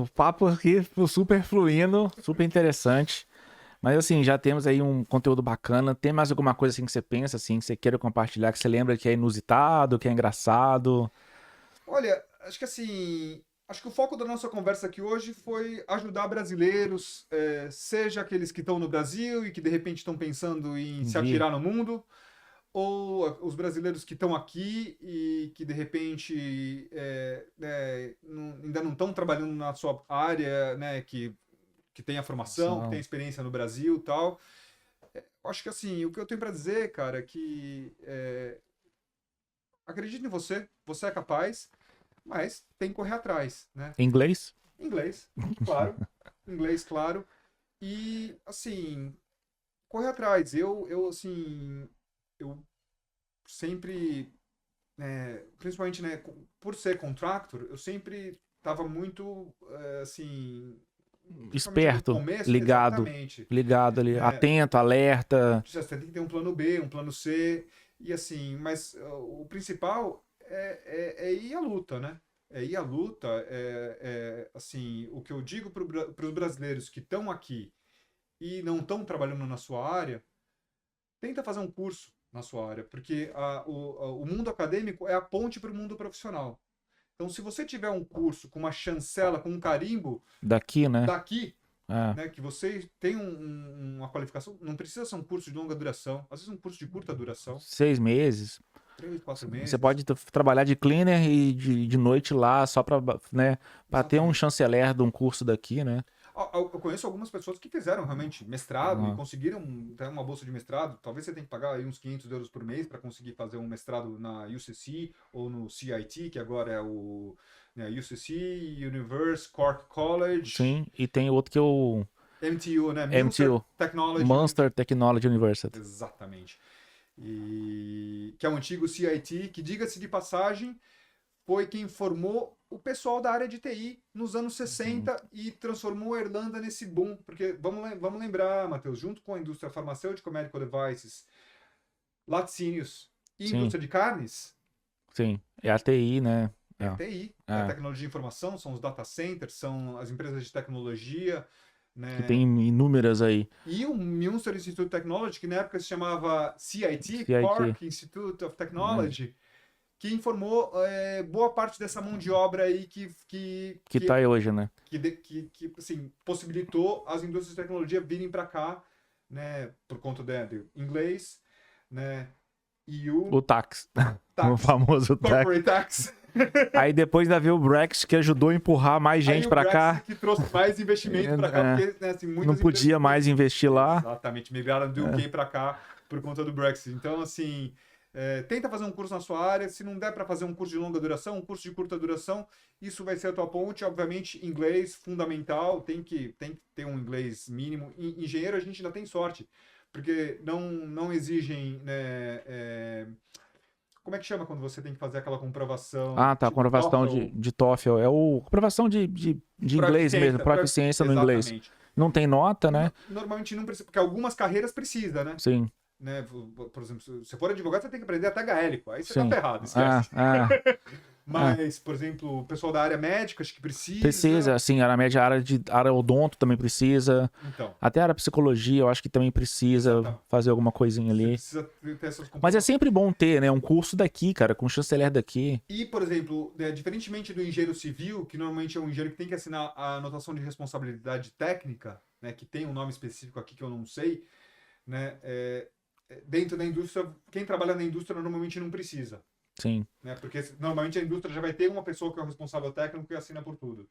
o papo aqui super fluindo, super interessante. Mas assim, já temos aí um conteúdo bacana. Tem mais alguma coisa assim que você pensa, assim, que você queira compartilhar, que você lembra que é inusitado, que é engraçado? Olha, acho que o foco da nossa conversa aqui hoje foi ajudar brasileiros, seja aqueles que estão no Brasil e que de repente estão pensando em se Entendi. atirar no mundo, ou os brasileiros que estão aqui e que de repente ainda não estão trabalhando na sua área, né, que tem a formação, que tem a São- experiência no Brasil e tal. Acho que assim, o que eu tenho para dizer, cara, é que acredite em você, você é capaz, mas tem que correr atrás, né? Inglês? Inglês, claro. Inglês, claro. E, assim, correr atrás. Assim, eu sempre, principalmente, né, por ser contractor, eu sempre estava muito, assim, principalmente ali no Esperto, começo, ligado, exatamente, ligado ali, né? atento, alerta. Você tem que ter um plano B, um plano C, e assim, mas o principal é ir à luta, né? É ir à luta, assim, o que eu digo para os brasileiros que estão aqui e não estão trabalhando na sua área, tenta fazer um curso na sua área, porque o mundo acadêmico é a ponte para o mundo profissional. Então, se você tiver um curso com uma chancela, com um carimbo Daqui, né? daqui, É, né, que você tem uma qualificação, não precisa ser um curso de longa duração, às vezes um curso de curta duração, 6 meses. 3, 4 meses. Você pode trabalhar de cleaner e de noite lá só pra, né, pra ter um Exatamente. chanceler de um curso daqui, né? Eu conheço algumas pessoas que fizeram realmente mestrado e Ah, conseguiram ter uma bolsa de mestrado. Talvez você tenha que pagar aí uns 500 euros por mês para conseguir fazer um mestrado na UCC ou no CIT, que agora é o, né, UCC, Universe Cork College, sim, e tem outro que eu... MTU, né, Munster MTU, Technology Monster Technology University. Exatamente. E que é o antigo CIT, que diga-se de passagem, foi quem formou o pessoal da área de TI nos anos Uhum. 60 e transformou a Irlanda nesse boom. Porque vamos lembrar, Matheus, junto com a indústria farmacêutica, medical devices, laticínios e Sim, indústria de carnes, sim. É a TI, né? é a TI, é a É. tecnologia de informação, são os data centers, são as empresas de tecnologia, Que né? tem inúmeras aí. E o Munster Institute of Technology, que na época se chamava CIT, CIT. Cork Institute of É. Technology, que informou boa parte dessa mão de obra aí Que tá aí hoje, né? assim, possibilitou as indústrias de tecnologia virem para cá, né, por conta de inglês, né, EU, O tax. O tax, famoso tax. corporate tax. Aí depois ainda veio o Brexit que ajudou a empurrar mais Aí gente o pra Brexit cá. que trouxe mais investimento para cá, É, porque né, assim, não muitas empresas podia mais investir lá. exatamente migraram do É. UK para cá por conta do Brexit. Então, assim, tenta fazer um curso na sua área. Se não der para fazer um curso de longa duração, um curso de curta duração, isso vai ser a tua ponte. Obviamente, inglês fundamental, tem que ter um inglês mínimo. Engenheiro a gente ainda tem sorte, porque não exigem, né, como é que chama quando você tem que fazer aquela comprovação Ah, tá. tipo Comprovação TOEFL? de TOEFL. É o comprovação de inglês mesmo, Proficiência, proficiência no inglês. exatamente. Não tem nota, né? Normalmente não precisa, porque algumas carreiras precisa, né? Sim, Por exemplo, se você for advogado, você tem que aprender até gaélico. Aí você tá sim. ferrado, Ah, esquece. ah, ah. Mas, por exemplo, o pessoal da área médica, acho que Precisa, precisa. assim, a média área odonto também precisa. Então, Até a área psicologia, eu acho que também precisa exatamente. fazer alguma coisinha Você ali. precisa ter essas Mas é comprovações. sempre bom ter, né? Um curso daqui, cara, com chanceler daqui. E, por exemplo, diferentemente do engenheiro civil, que normalmente é um engenheiro que tem que assinar a anotação de responsabilidade técnica, né, que tem um nome específico aqui que eu não sei, né, dentro da indústria, quem trabalha na indústria normalmente não precisa. Sim. Né? Porque normalmente a indústria já vai ter uma pessoa que é o responsável técnico que assina por tudo.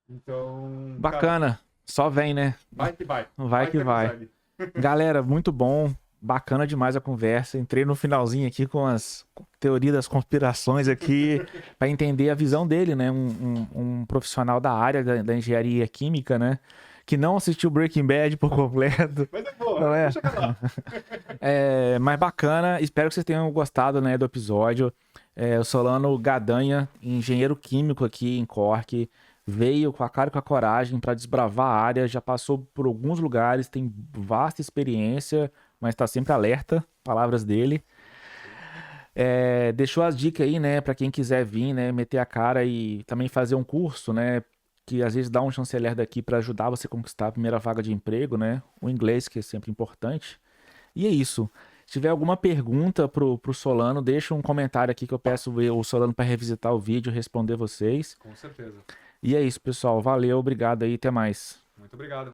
Então, cara, Bacana. Só vem, né? vai que vai. Vai Vai que que vai. consegue. Galera, muito bom. bacana demais a conversa. Entrei no finalzinho aqui com as teorias das conspirações aqui para entender a visão dele, né? Um profissional da área da engenharia química, né? Que não assistiu Breaking Bad por completo. Mas é boa, Não é? deixa eu lá. Mas bacana. Espero que vocês tenham gostado, né, do episódio. O Solano Gadanha, engenheiro químico aqui em Cork, veio com a cara e com a coragem para desbravar a área, já passou por alguns lugares, tem vasta experiência, mas está sempre alerta, palavras dele. Deixou as dicas aí, né, para quem quiser vir, né, meter a cara e também fazer um curso, né, que às vezes dá um chanceler daqui para ajudar você a conquistar a primeira vaga de emprego, né, o inglês que é sempre importante. E é isso. Se tiver alguma pergunta pro Solano, deixa um comentário aqui que eu peço o Solano para revisitar o vídeo e responder vocês. Com certeza. E é isso, pessoal. Valeu, obrigado aí, até mais. Muito obrigado.